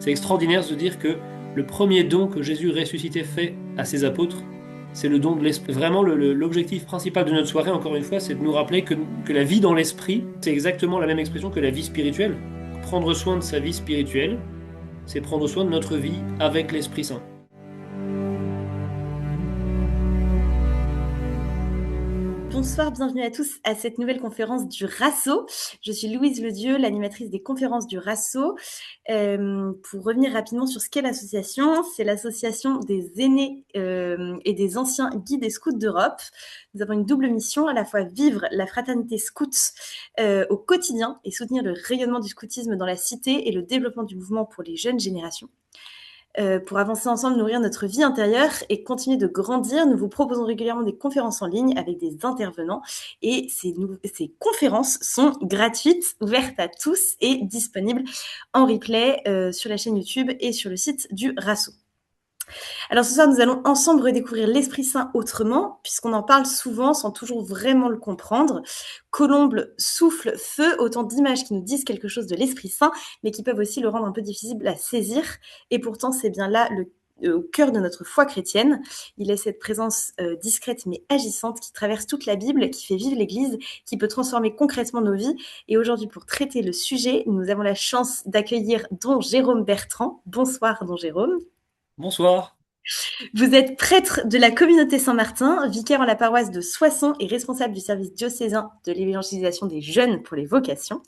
C'est extraordinaire de se dire que le premier don que Jésus ressuscité fait à ses apôtres, c'est le don de l'esprit. Vraiment, l'objectif principal de notre soirée, encore une fois, c'est de nous rappeler que la vie dans l'esprit, c'est exactement la même expression que la vie spirituelle. Prendre soin de sa vie spirituelle, c'est prendre soin de notre vie avec l'Esprit Saint. Bonsoir, bienvenue à tous à cette nouvelle conférence du RASSO. Je suis Louise Ledieu, l'animatrice des conférences du RASSO. Pour revenir rapidement sur ce qu'est l'association, c'est l'association des aînés et des anciens guides et scouts d'Europe. Nous avons une double mission, à la fois vivre la fraternité scout au quotidien et soutenir le rayonnement du scoutisme dans la cité et le développement du mouvement pour les jeunes générations. Pour avancer ensemble, nourrir notre vie intérieure et continuer de grandir, nous vous proposons régulièrement des conférences en ligne avec des intervenants et ces conférences sont gratuites, ouvertes à tous et disponibles en replay sur la chaîne YouTube et sur le site du RASSO. Alors ce soir, nous allons ensemble redécouvrir l'Esprit Saint autrement, puisqu'on en parle souvent sans toujours vraiment le comprendre. Colombe, souffle, feu, autant d'images qui nous disent quelque chose de l'Esprit Saint, mais qui peuvent aussi le rendre un peu difficile à saisir. Et pourtant, c'est bien là au cœur de notre foi chrétienne. Il est cette présence discrète mais agissante qui traverse toute la Bible, qui fait vivre l'Église, qui peut transformer concrètement nos vies. Et aujourd'hui, pour traiter le sujet, nous avons la chance d'accueillir Don Jérôme Bertrand. Bonsoir, Don Jérôme. Bonsoir. Vous êtes prêtre de la communauté Saint-Martin, vicaire en la paroisse de Soissons et responsable du service diocésain de l'évangélisation des jeunes pour les vocations.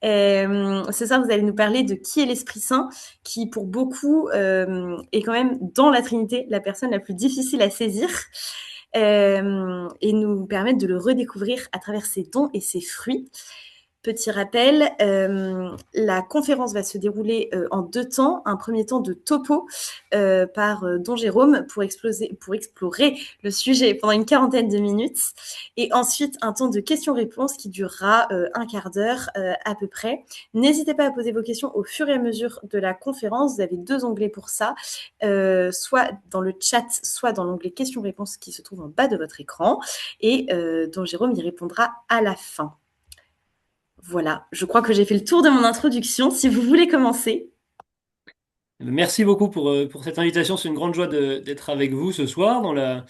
Ce soir, vous allez nous parler de qui est l'Esprit Saint, qui pour beaucoup est quand même dans la Trinité la personne la plus difficile à saisir, et nous permettre de le redécouvrir à travers ses dons et ses fruits. Petit rappel, la conférence va se dérouler en 2 temps. Un premier temps de topo par Don Jérôme pour explorer le sujet pendant une quarantaine de minutes. Et ensuite, un temps de questions-réponses qui durera un quart d'heure à peu près. N'hésitez pas à poser vos questions au fur et à mesure de la conférence. Vous avez 2 onglets pour ça, soit dans le chat, soit dans l'onglet questions-réponses qui se trouve en bas de votre écran. Et Don Jérôme y répondra à la fin. Voilà, je crois que j'ai fait le tour de mon introduction. Si vous voulez commencer. Merci beaucoup pour cette invitation. C'est une grande joie d'être avec vous ce soir, dans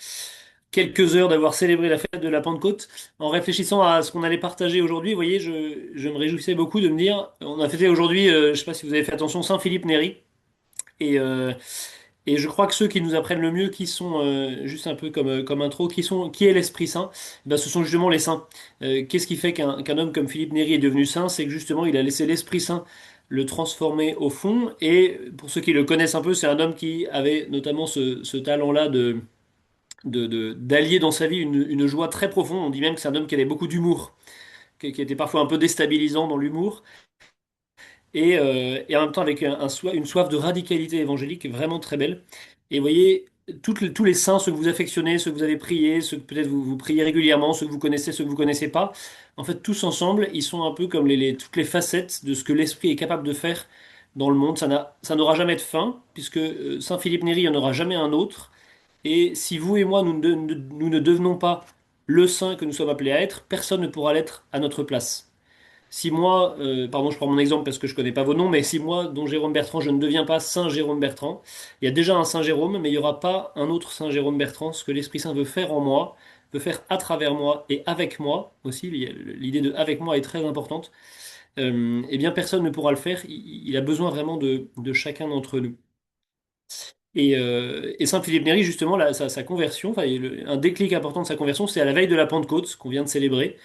quelques heures d'avoir célébré la fête de la Pentecôte. En réfléchissant à ce qu'on allait partager aujourd'hui, vous voyez, je me réjouissais beaucoup de me dire, on a fêté aujourd'hui, je ne sais pas si vous avez fait attention, Saint Philippe Néri. Et, euh, et je crois que ceux qui nous apprennent le mieux, qui sont, juste un peu comme intro, qui est l'Esprit Saint, ben, ce sont justement les saints. Qu'est-ce qui fait qu'un homme comme Philippe Néri est devenu saint? C'est que justement, il a laissé l'Esprit Saint le transformer au fond. Et pour ceux qui le connaissent un peu, c'est un homme qui avait notamment ce talent-là d'allier dans sa vie une joie très profonde. On dit même que c'est un homme qui avait beaucoup d'humour, qui était parfois un peu déstabilisant dans l'humour et en même temps avec une soif de radicalité évangélique vraiment très belle. Et vous voyez, tous les saints, ceux que vous affectionnez, ceux que vous avez priés, ceux que peut-être vous priez régulièrement, ceux que vous connaissez, ceux que vous connaissez pas, en fait, tous ensemble, ils sont un peu comme toutes les facettes de ce que l'Esprit est capable de faire dans le monde. Ça n'aura jamais de fin, puisque Saint Philippe Néri, il n'y en aura jamais un autre. Et si vous et moi, nous ne devenons pas le saint que nous sommes appelés à être, personne ne pourra l'être à notre place. Si moi, pardon, je prends mon exemple parce que je connais pas vos noms, mais si moi, dont Jérôme Bertrand, je ne deviens pas Saint Jérôme Bertrand, il y a déjà un Saint Jérôme, mais il n'y aura pas un autre Saint Jérôme Bertrand. Ce que l'Esprit Saint veut faire en moi, veut faire à travers moi et avec moi aussi, l'idée de avec moi est très importante. Eh bien, personne ne pourra le faire. Il a besoin vraiment de chacun d'entre nous. Et Saint Philippe Néri, justement, sa conversion, enfin, un déclic important de sa conversion, c'est à la veille de la Pentecôte qu'on vient de célébrer,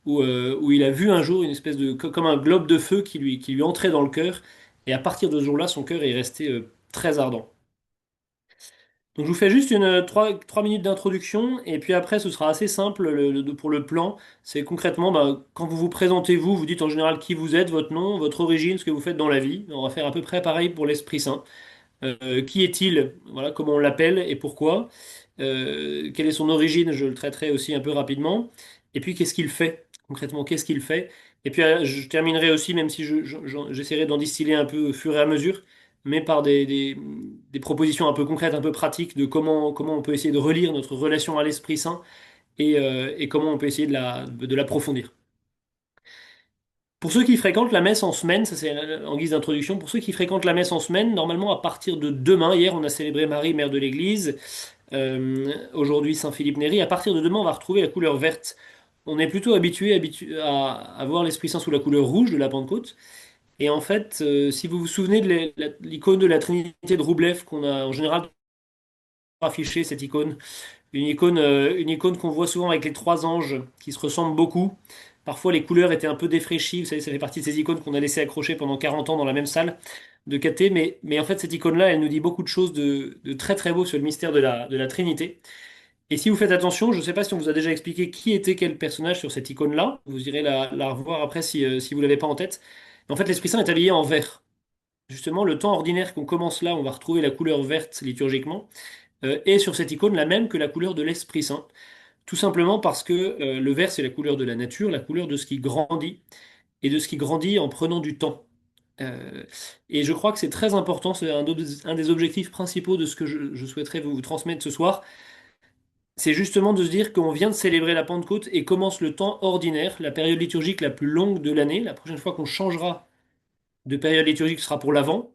où il a vu un jour une espèce comme un globe de feu qui lui entrait dans le cœur, et à partir de ce jour-là, son cœur est resté très ardent. Donc je vous fais juste 3 minutes d'introduction, et puis après ce sera assez simple pour le plan. C'est concrètement, bah, quand vous vous présentez, vous dites en général qui vous êtes, votre nom, votre origine, ce que vous faites dans la vie. On va faire à peu près pareil pour l'Esprit Saint. Qui est-il? Voilà, comment on l'appelle et pourquoi? Quelle est son origine? Je le traiterai aussi un peu rapidement. Et puis, qu'est-ce qu'il fait? Concrètement, qu'est-ce qu'il fait? Et puis, je terminerai aussi, même si j'essaierai d'en distiller un peu au fur et à mesure, mais par des propositions un peu concrètes, un peu pratiques de comment on peut essayer de relire notre relation à l'Esprit Saint et comment on peut essayer de l'approfondir. Pour ceux qui fréquentent la messe en semaine, ça c'est en guise d'introduction, pour ceux qui fréquentent la messe en semaine, normalement à partir de demain, hier on a célébré Marie, mère de l'Église, aujourd'hui Saint-Philippe Néri, à partir de demain on va retrouver la couleur verte. On est plutôt habitué à voir l'Esprit Saint sous la couleur rouge de la Pentecôte. Et en fait, si vous vous souvenez de l'icône de la Trinité de Roublev qu'on a en général affiché, cette icône, une icône qu'on voit souvent avec les trois anges qui se ressemblent beaucoup. Parfois, les couleurs étaient un peu défraîchies. Vous savez, ça fait partie de ces icônes qu'on a laissé accrocher pendant 40 ans dans la même salle de caté. Mais en fait, cette icône-là, elle nous dit beaucoup de choses de très très beau sur le mystère de la Trinité. Et si vous faites attention, je ne sais pas si on vous a déjà expliqué qui était quel personnage sur cette icône-là. Vous irez la revoir après si vous ne l'avez pas en tête. Mais en fait, l'Esprit Saint est habillé en vert. Justement, le temps ordinaire qu'on commence là, on va retrouver la couleur verte liturgiquement, est sur cette icône la même que la couleur de l'Esprit Saint. Tout simplement parce que le vert, c'est la couleur de la nature, la couleur de ce qui grandit, et de ce qui grandit en prenant du temps. Euh, et je crois que c'est très important, c'est un des objectifs principaux de ce que je souhaiterais vous transmettre ce soir, c'est justement de se dire qu'on vient de célébrer la Pentecôte et commence le temps ordinaire, la période liturgique la plus longue de l'année. La prochaine fois qu'on changera de période liturgique sera pour l'Avent.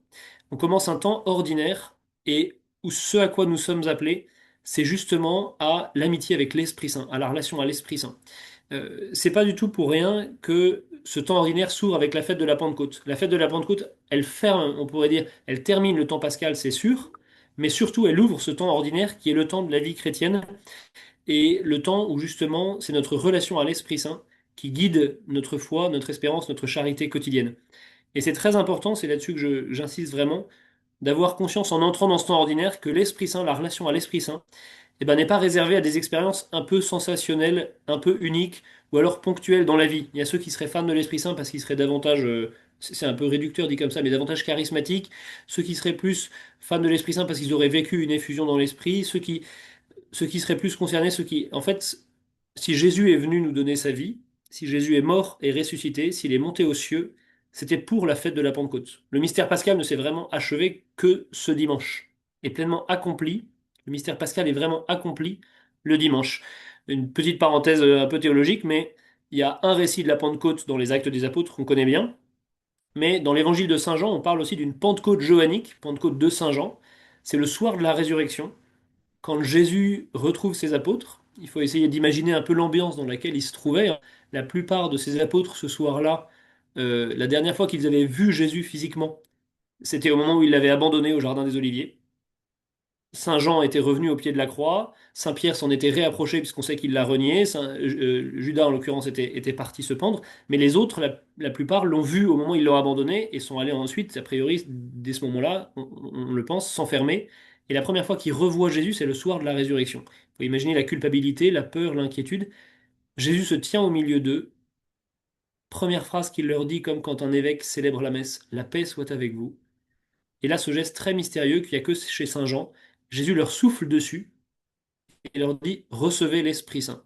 On commence un temps ordinaire et où ce à quoi nous sommes appelés, c'est justement à l'amitié avec l'Esprit Saint, à la relation à l'Esprit Saint. C'est pas du tout pour rien que ce temps ordinaire s'ouvre avec la fête de la Pentecôte. La fête de la Pentecôte, elle ferme, on pourrait dire, elle termine le temps pascal, c'est sûr, mais surtout elle ouvre ce temps ordinaire qui est le temps de la vie chrétienne et le temps où justement c'est notre relation à l'Esprit Saint qui guide notre foi, notre espérance, notre charité quotidienne. Et c'est très important, c'est là-dessus que j'insiste vraiment, d'avoir conscience en entrant dans ce temps ordinaire que l'Esprit Saint, la relation à l'Esprit Saint, eh ben, n'est pas réservée à des expériences un peu sensationnelles, un peu uniques, ou alors ponctuelles dans la vie. Il y a ceux qui seraient fans de l'Esprit Saint parce qu'ils seraient davantage, c'est un peu réducteur dit comme ça, mais davantage charismatiques, ceux qui seraient plus fans de l'Esprit Saint parce qu'ils auraient vécu une effusion dans l'Esprit, ceux qui seraient plus concernés, ceux qui, en fait, si Jésus est venu nous donner sa vie, si Jésus est mort et ressuscité, s'il est monté aux cieux, c'était pour la fête de la Pentecôte. Le mystère pascal ne s'est vraiment achevé que ce dimanche, est pleinement accompli. Le mystère pascal est vraiment accompli le dimanche. Une petite parenthèse un peu théologique, mais il y a un récit de la Pentecôte dans les Actes des Apôtres qu'on connaît bien, mais dans l'évangile de Saint Jean, on parle aussi d'une Pentecôte johannique, Pentecôte de Saint Jean. C'est le soir de la résurrection quand Jésus retrouve ses apôtres, il faut essayer d'imaginer un peu l'ambiance dans laquelle ils se trouvaient. La plupart de ces apôtres ce soir-là, la dernière fois qu'ils avaient vu Jésus physiquement, c'était au moment où il l'avait abandonné au Jardin des Oliviers. Saint Jean était revenu au pied de la croix, Saint Pierre s'en était réapproché puisqu'on sait qu'il l'a renié, Judas en l'occurrence était parti se pendre, mais les autres, la plupart, l'ont vu au moment où ils l'ont abandonné et sont allés ensuite, a priori, dès ce moment-là, on le pense, s'enfermer. Et la première fois qu'ils revoient Jésus, c'est le soir de la résurrection. Il faut imaginer la culpabilité, la peur, l'inquiétude. Jésus se tient au milieu d'eux. Première phrase qu'il leur dit, comme quand un évêque célèbre la messe, la paix soit avec vous. Et là, ce geste très mystérieux qu'il n'y a que chez Saint Jean, Jésus leur souffle dessus et leur dit, recevez l'Esprit Saint.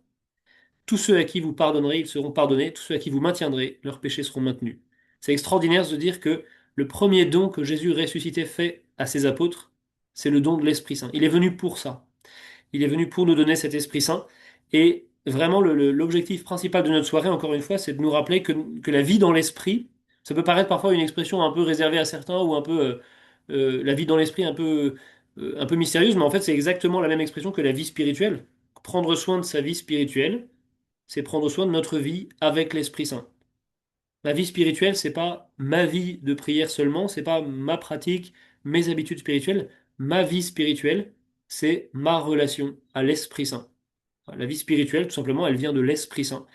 Tous ceux à qui vous pardonnerez, ils seront pardonnés. Tous ceux à qui vous maintiendrez, leurs péchés seront maintenus. C'est extraordinaire de se dire que le premier don que Jésus ressuscité fait à ses apôtres, c'est le don de l'Esprit Saint. Il est venu pour ça. Il est venu pour nous donner cet Esprit Saint. Et vraiment, l'objectif principal de notre soirée, encore une fois, c'est de nous rappeler que la vie dans l'Esprit, ça peut paraître parfois une expression un peu réservée à certains ou un peu la vie dans l'Esprit un peu mystérieuse, mais en fait, c'est exactement la même expression que la vie spirituelle. Prendre soin de sa vie spirituelle, c'est prendre soin de notre vie avec l'Esprit Saint. Ma vie spirituelle, c'est pas ma vie de prière seulement, c'est pas ma pratique, mes habitudes spirituelles. Ma vie spirituelle, c'est ma relation à l'Esprit Saint. La vie spirituelle, tout simplement, elle vient de l'Esprit Saint.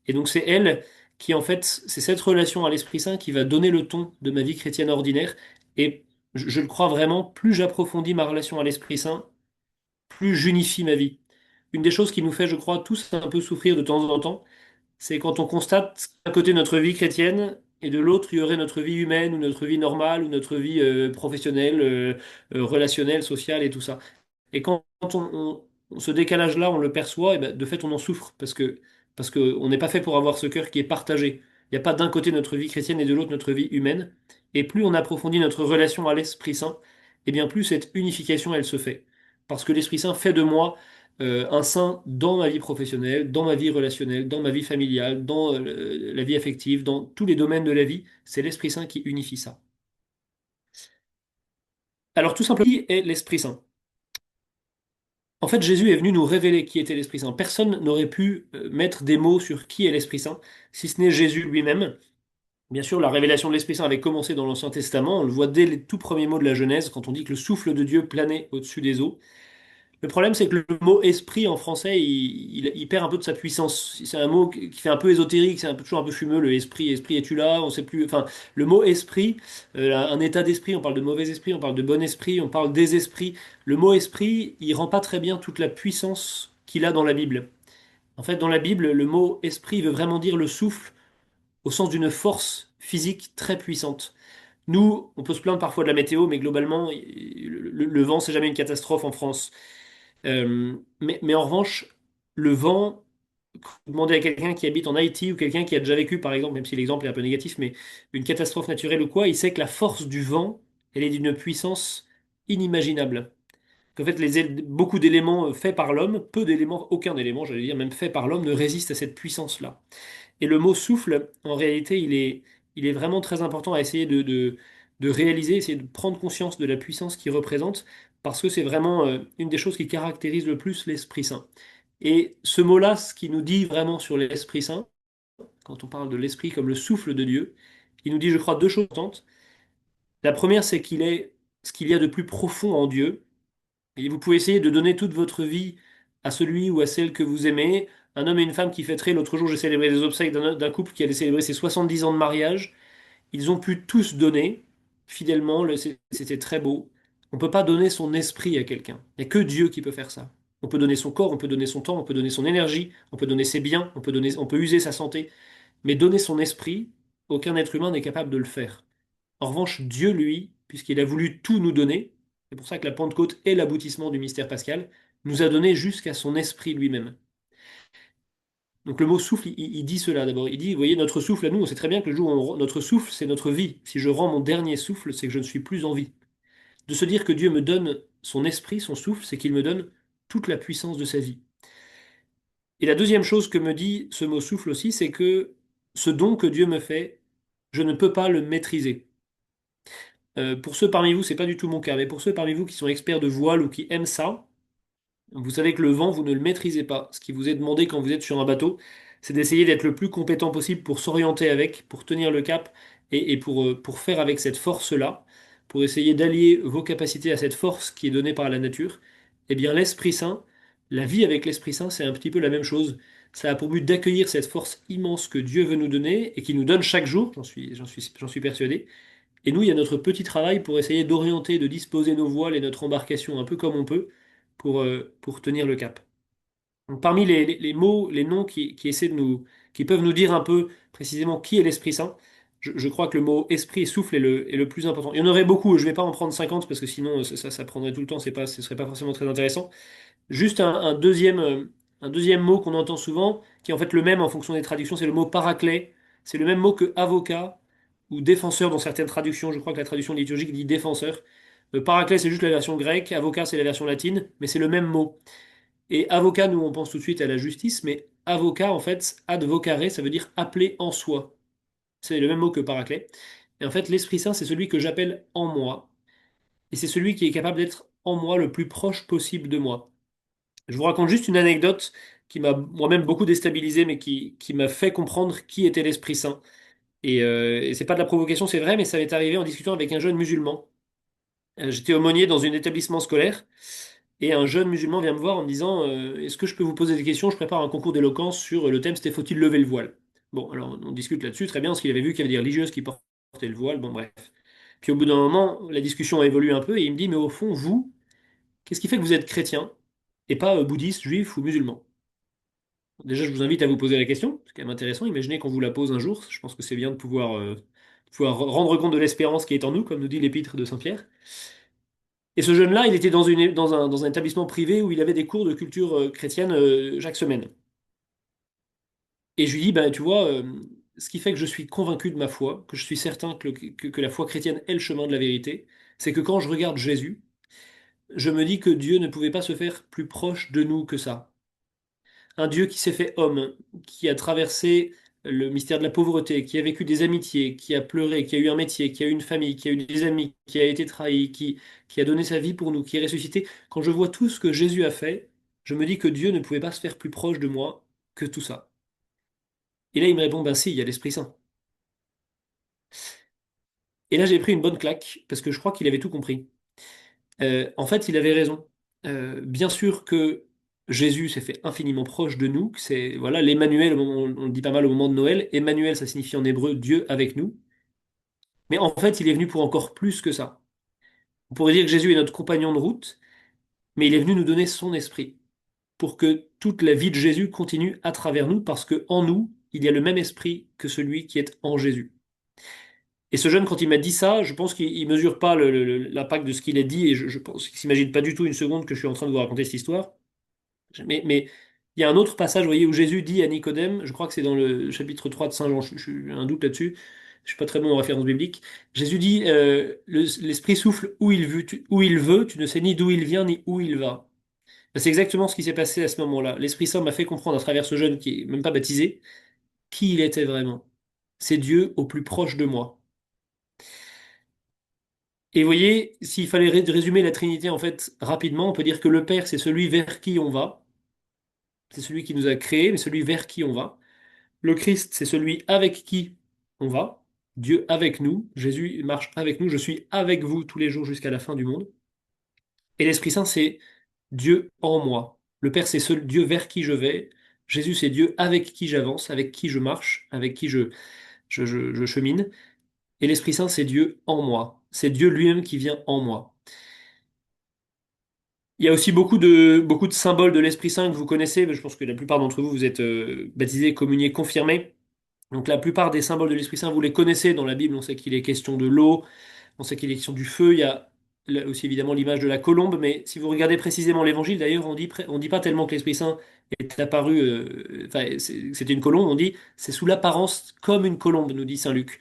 Et donc c'est elle qui, en fait, c'est cette relation à l'Esprit Saint qui va donner le ton de ma vie chrétienne ordinaire. Et je le crois vraiment, plus j'approfondis ma relation à l'Esprit Saint, plus j'unifie ma vie. Une des choses qui nous fait, je crois, tous un peu souffrir de temps en temps, c'est quand on constate d'un côté notre vie chrétienne et de l'autre il y aurait notre vie humaine ou notre vie normale ou notre vie professionnelle, relationnelle, sociale et tout ça. Et quand ce décalage-là, on le perçoit, et ben, de fait on en souffre parce que on n'est pas fait pour avoir ce cœur qui est partagé. Il n'y a pas d'un côté notre vie chrétienne et de l'autre notre vie humaine. Et plus on approfondit notre relation à l'Esprit Saint, et bien plus cette unification elle se fait. Parce que l'Esprit Saint fait de moi un saint dans ma vie professionnelle, dans ma vie relationnelle, dans ma vie familiale, dans la vie affective, dans tous les domaines de la vie. C'est l'Esprit Saint qui unifie ça. Alors tout simplement, qui est l'Esprit Saint? En fait, Jésus est venu nous révéler qui était l'Esprit Saint. Personne n'aurait pu mettre des mots sur qui est l'Esprit Saint, si ce n'est Jésus lui-même. Bien sûr, la révélation de l'Esprit Saint avait commencé dans l'Ancien Testament. On le voit dès les tout premiers mots de la Genèse, quand on dit que le souffle de Dieu planait au-dessus des eaux. Le problème, c'est que le mot esprit en français, il perd un peu de sa puissance. C'est un mot qui fait un peu ésotérique, c'est toujours un peu fumeux, le esprit. Esprit, es-tu là? On sait plus. Enfin, le mot esprit, un état d'esprit, on parle de mauvais esprit, on parle de bon esprit, on parle des esprits. Le mot esprit, il rend pas très bien toute la puissance qu'il a dans la Bible. En fait, dans la Bible, le mot esprit veut vraiment dire le souffle au sens d'une force physique très puissante. Nous, on peut se plaindre parfois de la météo, mais globalement, le vent, c'est jamais une catastrophe en France. Mais en revanche, le vent, quand vous demandez à quelqu'un qui habite en Haïti ou quelqu'un qui a déjà vécu, par exemple, même si l'exemple est un peu négatif, mais une catastrophe naturelle ou quoi, il sait que la force du vent, elle est d'une puissance inimaginable. Qu'en fait, beaucoup d'éléments faits par l'homme, peu d'éléments, aucun élément, j'allais dire, même fait par l'homme, ne résiste à cette puissance-là. Et le mot souffle, en réalité, il est vraiment très important à essayer de réaliser, essayer de prendre conscience de la puissance qu'il représente, parce que c'est vraiment une des choses qui caractérise le plus l'Esprit Saint. Et ce mot-là, ce qui nous dit vraiment sur l'Esprit Saint, quand on parle de l'Esprit comme le souffle de Dieu, il nous dit, je crois, deux choses importantes. La première, c'est qu'il est ce qu'il y a de plus profond en Dieu. Et vous pouvez essayer de donner toute votre vie à celui ou à celle que vous aimez. Un homme et une femme qui fêteraient, l'autre jour j'ai célébré les obsèques d'un couple qui allait célébrer ses 70 ans de mariage. Ils ont pu tous donner fidèlement, c'était très beau. On ne peut pas donner son esprit à quelqu'un. Il n'y a que Dieu qui peut faire ça. On peut donner son corps, on peut donner son temps, on peut donner son énergie, on peut donner ses biens, on peut user sa santé. Mais donner son esprit, aucun être humain n'est capable de le faire. En revanche, Dieu, lui, puisqu'il a voulu tout nous donner, c'est pour ça que la Pentecôte est l'aboutissement du mystère pascal, nous a donné jusqu'à son esprit lui-même. Donc le mot souffle, il dit cela d'abord. Il dit, vous voyez, notre souffle à nous, on sait très bien que le jour où notre souffle, c'est notre vie. Si je rends mon dernier souffle, c'est que je ne suis plus en vie. De se dire que Dieu me donne son esprit, son souffle, c'est qu'il me donne toute la puissance de sa vie. Et la deuxième chose que me dit ce mot souffle aussi, c'est que ce don que Dieu me fait, je ne peux pas le maîtriser. Pour ceux parmi vous, c'est pas du tout mon cas, mais pour ceux parmi vous qui sont experts de voile ou qui aiment ça, vous savez que le vent, vous ne le maîtrisez pas. Ce qui vous est demandé quand vous êtes sur un bateau, c'est d'essayer d'être le plus compétent possible pour s'orienter avec, pour tenir le cap et pour faire avec cette force-là, pour essayer d'allier vos capacités à cette force qui est donnée par la nature. Eh bien, l'Esprit Saint, la vie avec l'Esprit Saint, c'est un petit peu la même chose. Ça a pour but d'accueillir cette force immense que Dieu veut nous donner et qui nous donne chaque jour, j'en suis persuadé. Et nous, il y a notre petit travail pour essayer d'orienter, de disposer nos voiles et notre embarcation un peu comme on peut pour tenir le cap. Donc, parmi les mots, les noms qui essaient qui peuvent nous dire un peu précisément qui est l'Esprit Saint, je crois que le mot esprit et souffle est le plus important. Il y en aurait beaucoup, je ne vais pas en prendre 50 parce que sinon ça prendrait tout le temps, ce serait pas forcément très intéressant. Juste un deuxième mot qu'on entend souvent, qui est en fait le même en fonction des traductions, c'est le mot paraclet. C'est le même mot que avocat ou défenseur dans certaines traductions. Je crois que la traduction liturgique dit défenseur. Paraclet, c'est juste la version grecque, avocat, c'est la version latine, mais c'est le même mot. Et avocat, nous, on pense tout de suite à la justice, mais avocat, en fait, ad vocare, ça veut dire appeler en soi. C'est le même mot que paraclet. Et en fait, l'Esprit Saint, c'est celui que j'appelle en moi. Et c'est celui qui est capable d'être en moi le plus proche possible de moi. Je vous raconte juste une anecdote qui m'a moi-même beaucoup déstabilisé, mais qui m'a fait comprendre qui était l'Esprit Saint. Et c'est pas de la provocation, c'est vrai, mais ça m'est arrivé en discutant avec un jeune musulman. J'étais aumônier dans un établissement scolaire, et un jeune musulman vient me voir en me disant est-ce que je peux vous poser des questions? Je prépare un concours d'éloquence sur le thème, c'était faut-il lever le voile? Bon, alors on discute là-dessus, très bien, parce qu'il avait vu qu'il y avait des religieuses qui portaient le voile, bon bref. Puis au bout d'un moment, la discussion a évolué un peu, et il me dit mais au fond, vous, qu'est-ce qui fait que vous êtes chrétien et pas bouddhiste, juif ou musulman? Déjà, je vous invite à vous poser la question, c'est quand même intéressant. Imaginez qu'on vous la pose un jour. Je pense que c'est bien de pouvoir rendre compte de l'espérance qui est en nous, comme nous dit l'épître de Saint-Pierre. Et ce jeune-là, il était dans un établissement privé où il avait des cours de culture chrétienne chaque semaine. Et je lui dis, bah, tu vois, ce qui fait que je suis convaincu de ma foi, que je suis certain que la foi chrétienne est le chemin de la vérité, c'est que quand je regarde Jésus, je me dis que Dieu ne pouvait pas se faire plus proche de nous que ça. Un Dieu qui s'est fait homme, qui a traversé le mystère de la pauvreté, qui a vécu des amitiés, qui a pleuré, qui a eu un métier, qui a eu une famille, qui a eu des amis, qui a été trahi, qui a donné sa vie pour nous, qui est ressuscité. Quand je vois tout ce que Jésus a fait, je me dis que Dieu ne pouvait pas se faire plus proche de moi que tout ça. Et là, il me répond, ben si, il y a l'Esprit Saint. Et là, j'ai pris une bonne claque, parce que je crois qu'il avait tout compris. En fait, il avait raison. Bien sûr que Jésus s'est fait infiniment proche de nous, que c'est voilà l'Emmanuel, on le dit pas mal au moment de Noël. Emmanuel, ça signifie en hébreu Dieu avec nous. Mais en fait, il est venu pour encore plus que ça. On pourrait dire que Jésus est notre compagnon de route, mais il est venu nous donner son esprit pour que toute la vie de Jésus continue à travers nous, parce que en nous, il y a le même esprit que celui qui est en Jésus. Et ce jeune, quand il m'a dit ça, je pense qu'il mesure pas l'impact de ce qu'il a dit, et je pense qu'il s'imagine pas du tout une seconde que je suis en train de vous raconter cette histoire. Mais il y a un autre passage, vous voyez, où Jésus dit à Nicodème, je crois que c'est dans le chapitre 3 de Saint Jean, j'ai un doute là-dessus, je suis pas très bon en référence biblique. Jésus dit, l'Esprit souffle où il veut, tu ne sais ni d'où il vient ni où il va. Ben, c'est exactement ce qui s'est passé à ce moment-là. L'Esprit Saint m'a fait comprendre à travers ce jeune qui est même pas baptisé, qui il était vraiment. C'est Dieu au plus proche de moi. Et vous voyez, s'il fallait résumer la Trinité en fait rapidement, on peut dire que le Père, c'est celui vers qui on va, c'est celui qui nous a créés, mais celui vers qui on va. Le Christ, c'est celui avec qui on va. Dieu avec nous. Jésus marche avec nous. Je suis avec vous tous les jours jusqu'à la fin du monde. Et l'Esprit Saint, c'est Dieu en moi. Le Père, c'est ce Dieu vers qui je vais. Jésus, c'est Dieu avec qui j'avance, avec qui je marche, avec qui je chemine. Et l'Esprit Saint, c'est Dieu en moi. C'est Dieu lui-même qui vient en moi. Il y a aussi beaucoup de symboles de l'Esprit Saint que vous connaissez. Mais je pense que la plupart d'entre vous, vous êtes baptisés, communiés, confirmés. Donc la plupart des symboles de l'Esprit Saint, vous les connaissez dans la Bible. On sait qu'il est question de l'eau, on sait qu'il est question du feu. Il y a là aussi évidemment l'image de la colombe. Mais si vous regardez précisément l'Évangile, d'ailleurs, on dit pas tellement que l'Esprit Saint est apparu. Enfin, c'était une colombe. On dit c'est sous l'apparence comme une colombe, nous dit Saint Luc,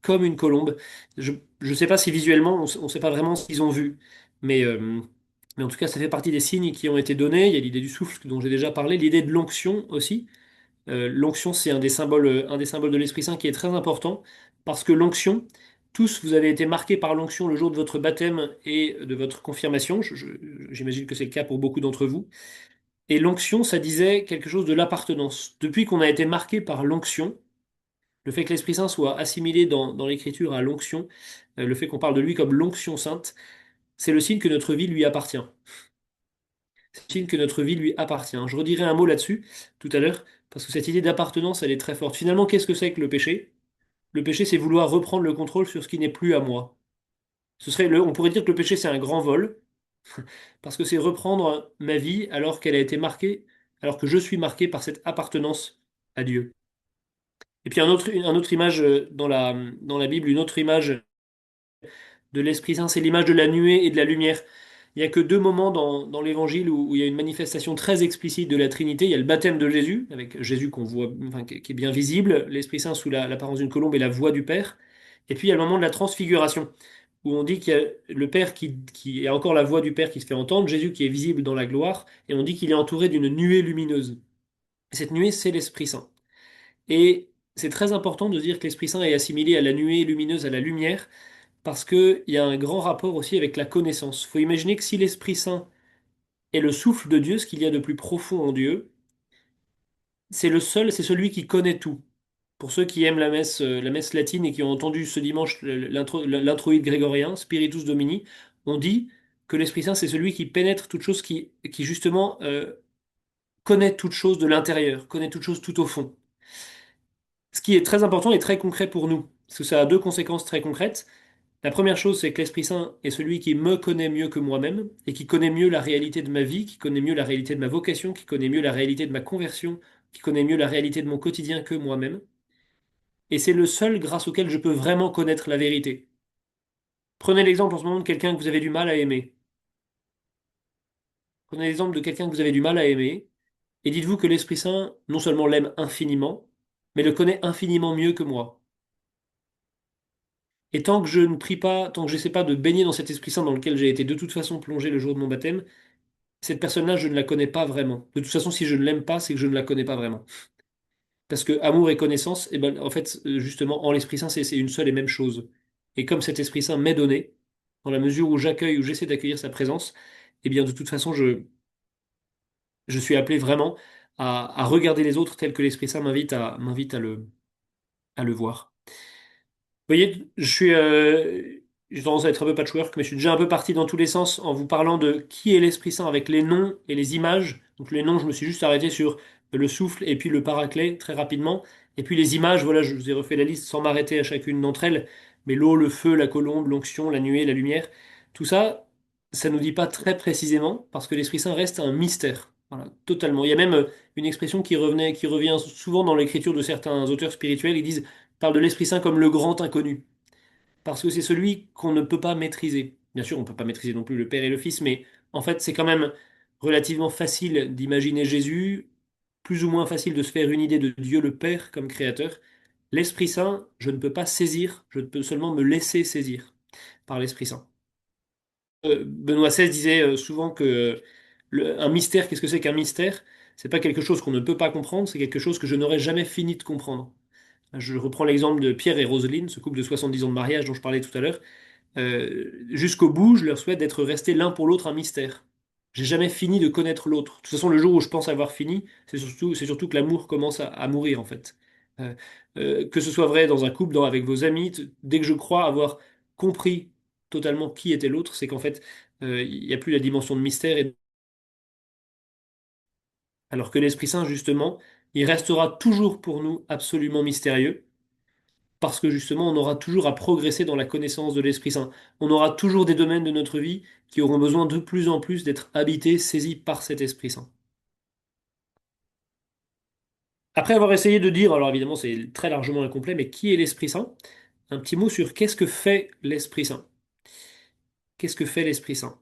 comme une colombe. Je ne sais pas si visuellement, on ne sait pas vraiment ce qu'ils ont vu, mais mais en tout cas, ça fait partie des signes qui ont été donnés. Il y a l'idée du souffle dont j'ai déjà parlé, l'idée de l'onction aussi. L'onction, c'est un des symboles de l'Esprit Saint qui est très important, parce que l'onction, tous, vous avez été marqués par l'onction le jour de votre baptême et de votre confirmation. J'imagine que c'est le cas pour beaucoup d'entre vous. Et l'onction, ça disait quelque chose de l'appartenance. Depuis qu'on a été marqué par l'onction, le fait que l'Esprit Saint soit assimilé dans l'Écriture à l'onction, le fait qu'on parle de lui comme l'onction sainte, c'est le signe que notre vie lui appartient. C'est le signe que notre vie lui appartient. Je redirai un mot là-dessus tout à l'heure, parce que cette idée d'appartenance, elle est très forte. Finalement, qu'est-ce que c'est que le péché? Le péché, c'est vouloir reprendre le contrôle sur ce qui n'est plus à moi. On pourrait dire que le péché, c'est un grand vol, parce que c'est reprendre ma vie alors qu'elle a été marquée, alors que je suis marqué par cette appartenance à Dieu. Et puis un autre image dans la Bible, une autre image de l'Esprit Saint, c'est l'image de la nuée et de la lumière. Il n'y a que deux moments dans l'Évangile où il y a une manifestation très explicite de la Trinité. Il y a le baptême de Jésus, avec Jésus qu'on voit, enfin, qui est bien visible, l'Esprit Saint sous l'apparence d'une colombe et la voix du Père. Et puis il y a le moment de la transfiguration, où on dit qu'il y a le Père qui a encore la voix du Père qui se fait entendre, Jésus qui est visible dans la gloire, et on dit qu'il est entouré d'une nuée lumineuse. Et cette nuée, c'est l'Esprit Saint. Et c'est très important de dire que l'Esprit Saint est assimilé à la nuée lumineuse, à la lumière, parce qu'il y a un grand rapport aussi avec la connaissance. Il faut imaginer que si l'Esprit Saint est le souffle de Dieu, ce qu'il y a de plus profond en Dieu, c'est celui qui connaît tout. Pour ceux qui aiment la messe latine et qui ont entendu ce dimanche l'introïde grégorien, Spiritus Domini, on dit que l'Esprit Saint, c'est celui qui pénètre toute chose, qui justement connaît toute chose de l'intérieur, connaît toute chose tout au fond. Ce qui est très important et très concret pour nous, parce que ça a deux conséquences très concrètes. La première chose, c'est que l'Esprit Saint est celui qui me connaît mieux que moi-même et qui connaît mieux la réalité de ma vie, qui connaît mieux la réalité de ma vocation, qui connaît mieux la réalité de ma conversion, qui connaît mieux la réalité de mon quotidien que moi-même. Et c'est le seul grâce auquel je peux vraiment connaître la vérité. Prenez l'exemple en ce moment de quelqu'un que vous avez du mal à aimer. Prenez l'exemple de quelqu'un que vous avez du mal à aimer et dites-vous que l'Esprit Saint non seulement l'aime infiniment, mais le connaît infiniment mieux que moi. Et tant que je ne prie pas, tant que j'essaie pas de baigner dans cet Esprit Saint dans lequel j'ai été de toute façon plongé le jour de mon baptême, cette personne-là, je ne la connais pas vraiment. De toute façon, si je ne l'aime pas, c'est que je ne la connais pas vraiment. Parce que amour et connaissance, eh ben, en fait, justement, en l'Esprit Saint, c'est une seule et même chose. Et comme cet Esprit Saint m'est donné, dans la mesure où j'accueille, où j'essaie d'accueillir sa présence, eh bien, de toute façon, je suis appelé vraiment à regarder les autres tel que l'Esprit Saint m'invite à le voir. Vous voyez, j'ai tendance à être un peu patchwork, mais je suis déjà un peu parti dans tous les sens en vous parlant de qui est l'Esprit Saint avec les noms et les images. Donc les noms, je me suis juste arrêté sur le souffle et puis le paraclet très rapidement. Et puis les images, voilà, je vous ai refait la liste sans m'arrêter à chacune d'entre elles. Mais l'eau, le feu, la colombe, l'onction, la nuée, la lumière, tout ça, ça nous dit pas très précisément parce que l'Esprit Saint reste un mystère. Voilà, totalement. Il y a même une expression qui revient souvent dans l'écriture de certains auteurs spirituels. Ils disent parle de l'Esprit Saint comme le grand inconnu, parce que c'est celui qu'on ne peut pas maîtriser. Bien sûr, on ne peut pas maîtriser non plus le Père et le Fils, mais en fait, c'est quand même relativement facile d'imaginer Jésus, plus ou moins facile de se faire une idée de Dieu le Père comme créateur. L'Esprit Saint, je ne peux pas saisir, je ne peux seulement me laisser saisir par l'Esprit Saint. Benoît XVI disait souvent que un mystère, qu'est-ce que c'est qu'un mystère? C'est pas quelque chose qu'on ne peut pas comprendre, c'est quelque chose que je n'aurais jamais fini de comprendre. Je reprends l'exemple de Pierre et Roselyne, ce couple de 70 ans de mariage dont je parlais tout à l'heure. Jusqu'au bout, je leur souhaite d'être restés l'un pour l'autre un mystère. J'ai jamais fini de connaître l'autre. De toute façon, le jour où je pense avoir fini, c'est surtout que l'amour commence à mourir, en fait. Euh, que ce soit vrai dans un couple, avec vos amis, dès que je crois avoir compris totalement qui était l'autre, c'est qu'en fait, il n'y a plus la dimension de mystère. Alors que l'Esprit Saint, justement, il restera toujours pour nous absolument mystérieux parce que justement, on aura toujours à progresser dans la connaissance de l'Esprit Saint. On aura toujours des domaines de notre vie qui auront besoin de plus en plus d'être habités, saisis par cet Esprit Saint. Après avoir essayé de dire, alors évidemment c'est très largement incomplet, mais qui est l'Esprit Saint? Un petit mot sur qu'est-ce que fait l'Esprit Saint? Qu'est-ce que fait l'Esprit Saint?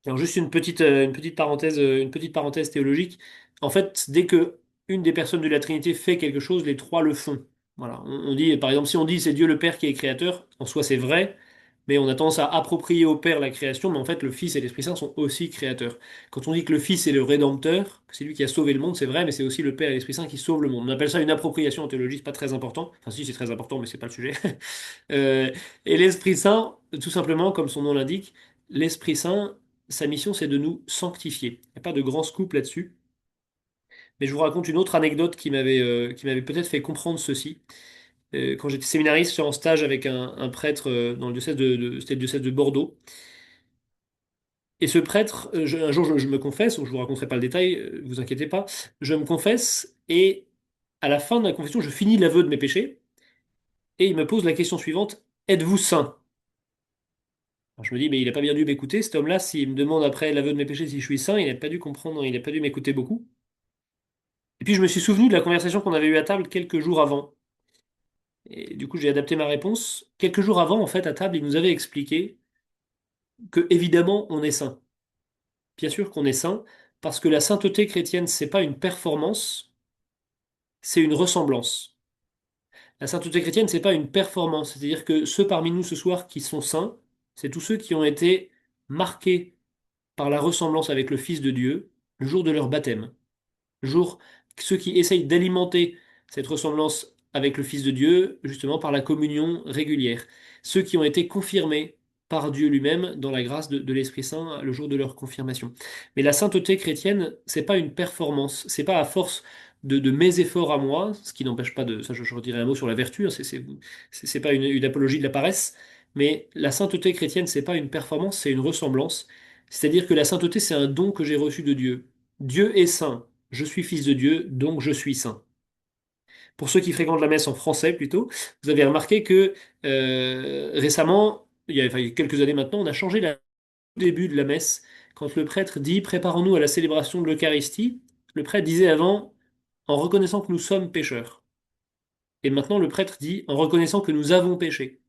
Alors juste une petite parenthèse théologique. En fait, dès que une des personnes de la Trinité fait quelque chose, les trois le font. Voilà. On dit, par exemple, si on dit c'est Dieu le Père qui est créateur, en soi c'est vrai, mais on a tendance à approprier au Père la création, mais en fait le Fils et l'Esprit Saint sont aussi créateurs. Quand on dit que le Fils est le Rédempteur, que c'est lui qui a sauvé le monde, c'est vrai, mais c'est aussi le Père et l'Esprit Saint qui sauvent le monde. On appelle ça une appropriation en théologie, c'est pas très important. Enfin si, c'est très important, mais c'est pas le sujet. Euh, et l'Esprit Saint, tout simplement, comme son nom l'indique, l'Esprit Saint, sa mission, c'est de nous sanctifier. Il n'y a pas de grand scoop là-dessus. Mais je vous raconte une autre anecdote qui m'avait peut-être fait comprendre ceci. Quand j'étais séminariste, j'étais en stage avec un prêtre dans le diocèse c'était le diocèse de Bordeaux. Et ce prêtre, un jour, je me confesse, je vous raconterai pas le détail, vous inquiétez pas, je me confesse et à la fin de la confession, je finis l'aveu de mes péchés et il me pose la question suivante, êtes-vous saint? Alors je me dis, mais il n'a pas bien dû m'écouter, cet homme-là, s'il me demande après l'aveu de mes péchés si je suis saint, il n'a pas dû comprendre, il n'a pas dû m'écouter beaucoup. Et puis je me suis souvenu de la conversation qu'on avait eue à table quelques jours avant. Et du coup, j'ai adapté ma réponse. Quelques jours avant, en fait, à table, il nous avait expliqué que, évidemment, on est saint. Bien sûr qu'on est saint, parce que la sainteté chrétienne, c'est pas une performance, c'est une ressemblance. La sainteté chrétienne, c'est pas une performance. C'est-à-dire que ceux parmi nous ce soir qui sont saints, c'est tous ceux qui ont été marqués par la ressemblance avec le Fils de Dieu le jour de leur baptême. Jour, ceux qui essayent d'alimenter cette ressemblance avec le Fils de Dieu, justement par la communion régulière. Ceux qui ont été confirmés par Dieu lui-même dans la grâce de l'Esprit Saint le jour de leur confirmation. Mais la sainteté chrétienne, c'est pas une performance, c'est pas à force de mes efforts à moi, ce qui n'empêche pas de, ça je redirai un mot sur la vertu, hein, c'est pas une apologie de la paresse, mais la sainteté chrétienne, c'est pas une performance, c'est une ressemblance. C'est-à-dire que la sainteté, c'est un don que j'ai reçu de Dieu. Dieu est saint. Je suis fils de Dieu, donc je suis saint. Pour ceux qui fréquentent la messe en français plutôt, vous avez remarqué que récemment, enfin, il y a quelques années maintenant, on a changé le début de la messe. Quand le prêtre dit préparons-nous à la célébration de l'Eucharistie, le prêtre disait avant en reconnaissant que nous sommes pécheurs. Et maintenant le prêtre dit en reconnaissant que nous avons péché.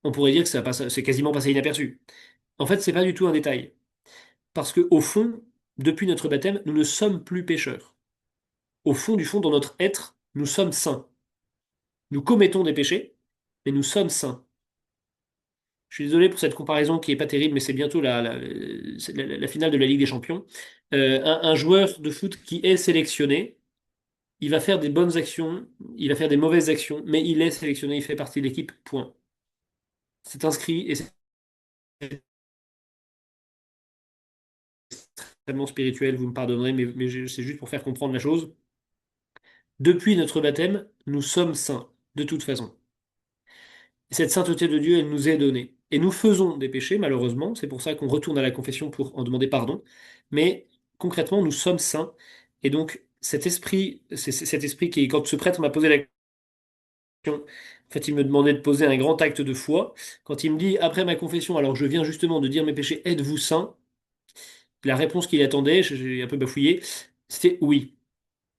On pourrait dire que c'est quasiment passé inaperçu. En fait, c'est pas du tout un détail. Parce que au fond, depuis notre baptême, nous ne sommes plus pécheurs. Au fond du fond, dans notre être, nous sommes saints. Nous commettons des péchés, mais nous sommes saints. Je suis désolé pour cette comparaison qui est pas terrible, mais c'est bientôt la finale de la Ligue des Champions. Un joueur de foot qui est sélectionné, il va faire des bonnes actions, il va faire des mauvaises actions, mais il est sélectionné, il fait partie de l'équipe, point. C'est inscrit et c'est extrêmement spirituel, vous me pardonnerez, mais c'est juste pour faire comprendre la chose. Depuis notre baptême, nous sommes saints, de toute façon. Et cette sainteté de Dieu, elle nous est donnée. Et nous faisons des péchés, malheureusement, c'est pour ça qu'on retourne à la confession pour en demander pardon. Mais concrètement, nous sommes saints. Et donc, cet esprit, c'est cet esprit qui, quand ce prêtre m'a posé la question, en fait, il me demandait de poser un grand acte de foi. Quand il me dit, après ma confession, alors je viens justement de dire mes péchés, êtes-vous saints? La réponse qu'il attendait, j'ai un peu bafouillé, c'était oui.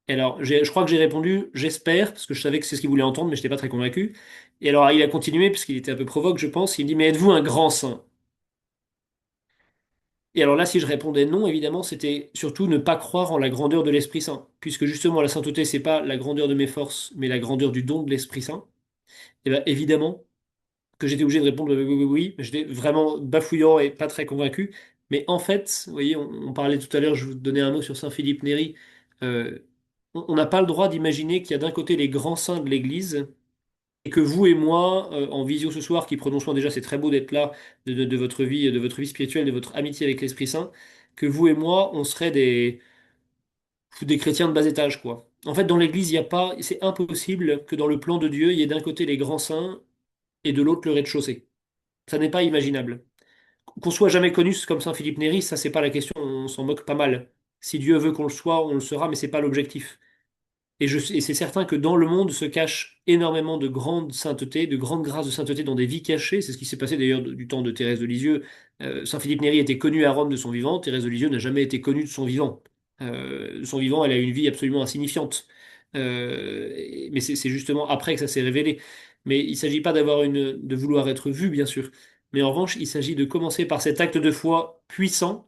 Et alors, je crois que j'ai répondu, j'espère, parce que je savais que c'est ce qu'il voulait entendre, mais je n'étais pas très convaincu. Et alors, il a continué, parce qu'il était un peu provoque, je pense. Il me dit, mais êtes-vous un grand saint? Et alors là, si je répondais non, évidemment, c'était surtout ne pas croire en la grandeur de l'Esprit Saint. Puisque justement, la sainteté, c'est pas la grandeur de mes forces, mais la grandeur du don de l'Esprit Saint. Et bien, évidemment, que j'étais obligé de répondre oui, oui, oui, oui. J'étais vraiment bafouillant et pas très convaincu. Mais en fait, vous voyez, on parlait tout à l'heure, je vous donnais un mot sur Saint Philippe Néri. Euh, on n'a pas le droit d'imaginer qu'il y a d'un côté les grands saints de l'Église et que vous et moi, en visio ce soir, qui prenons soin déjà, c'est très beau d'être là, de votre vie spirituelle, de votre amitié avec l'Esprit Saint, que vous et moi, on serait des chrétiens de bas étage, quoi. En fait, dans l'Église, il n'y a pas, c'est impossible que dans le plan de Dieu, il y ait d'un côté les grands saints et de l'autre le rez-de-chaussée. Ça n'est pas imaginable. Qu'on soit jamais connu comme Saint Philippe Néri, ça, c'est pas la question, on s'en moque pas mal. Si Dieu veut qu'on le soit, on le sera, mais c'est pas l'objectif. Et c'est certain que dans le monde se cache énormément de grande sainteté, de grandes grâces de sainteté dans des vies cachées. C'est ce qui s'est passé d'ailleurs du temps de Thérèse de Lisieux. Saint-Philippe Néri était connu à Rome de son vivant, Thérèse de Lisieux n'a jamais été connue de son vivant. De son vivant, elle a eu une vie absolument insignifiante. Mais c'est justement après que ça s'est révélé. Mais il ne s'agit pas de vouloir être vu, bien sûr. Mais en revanche, il s'agit de commencer par cet acte de foi puissant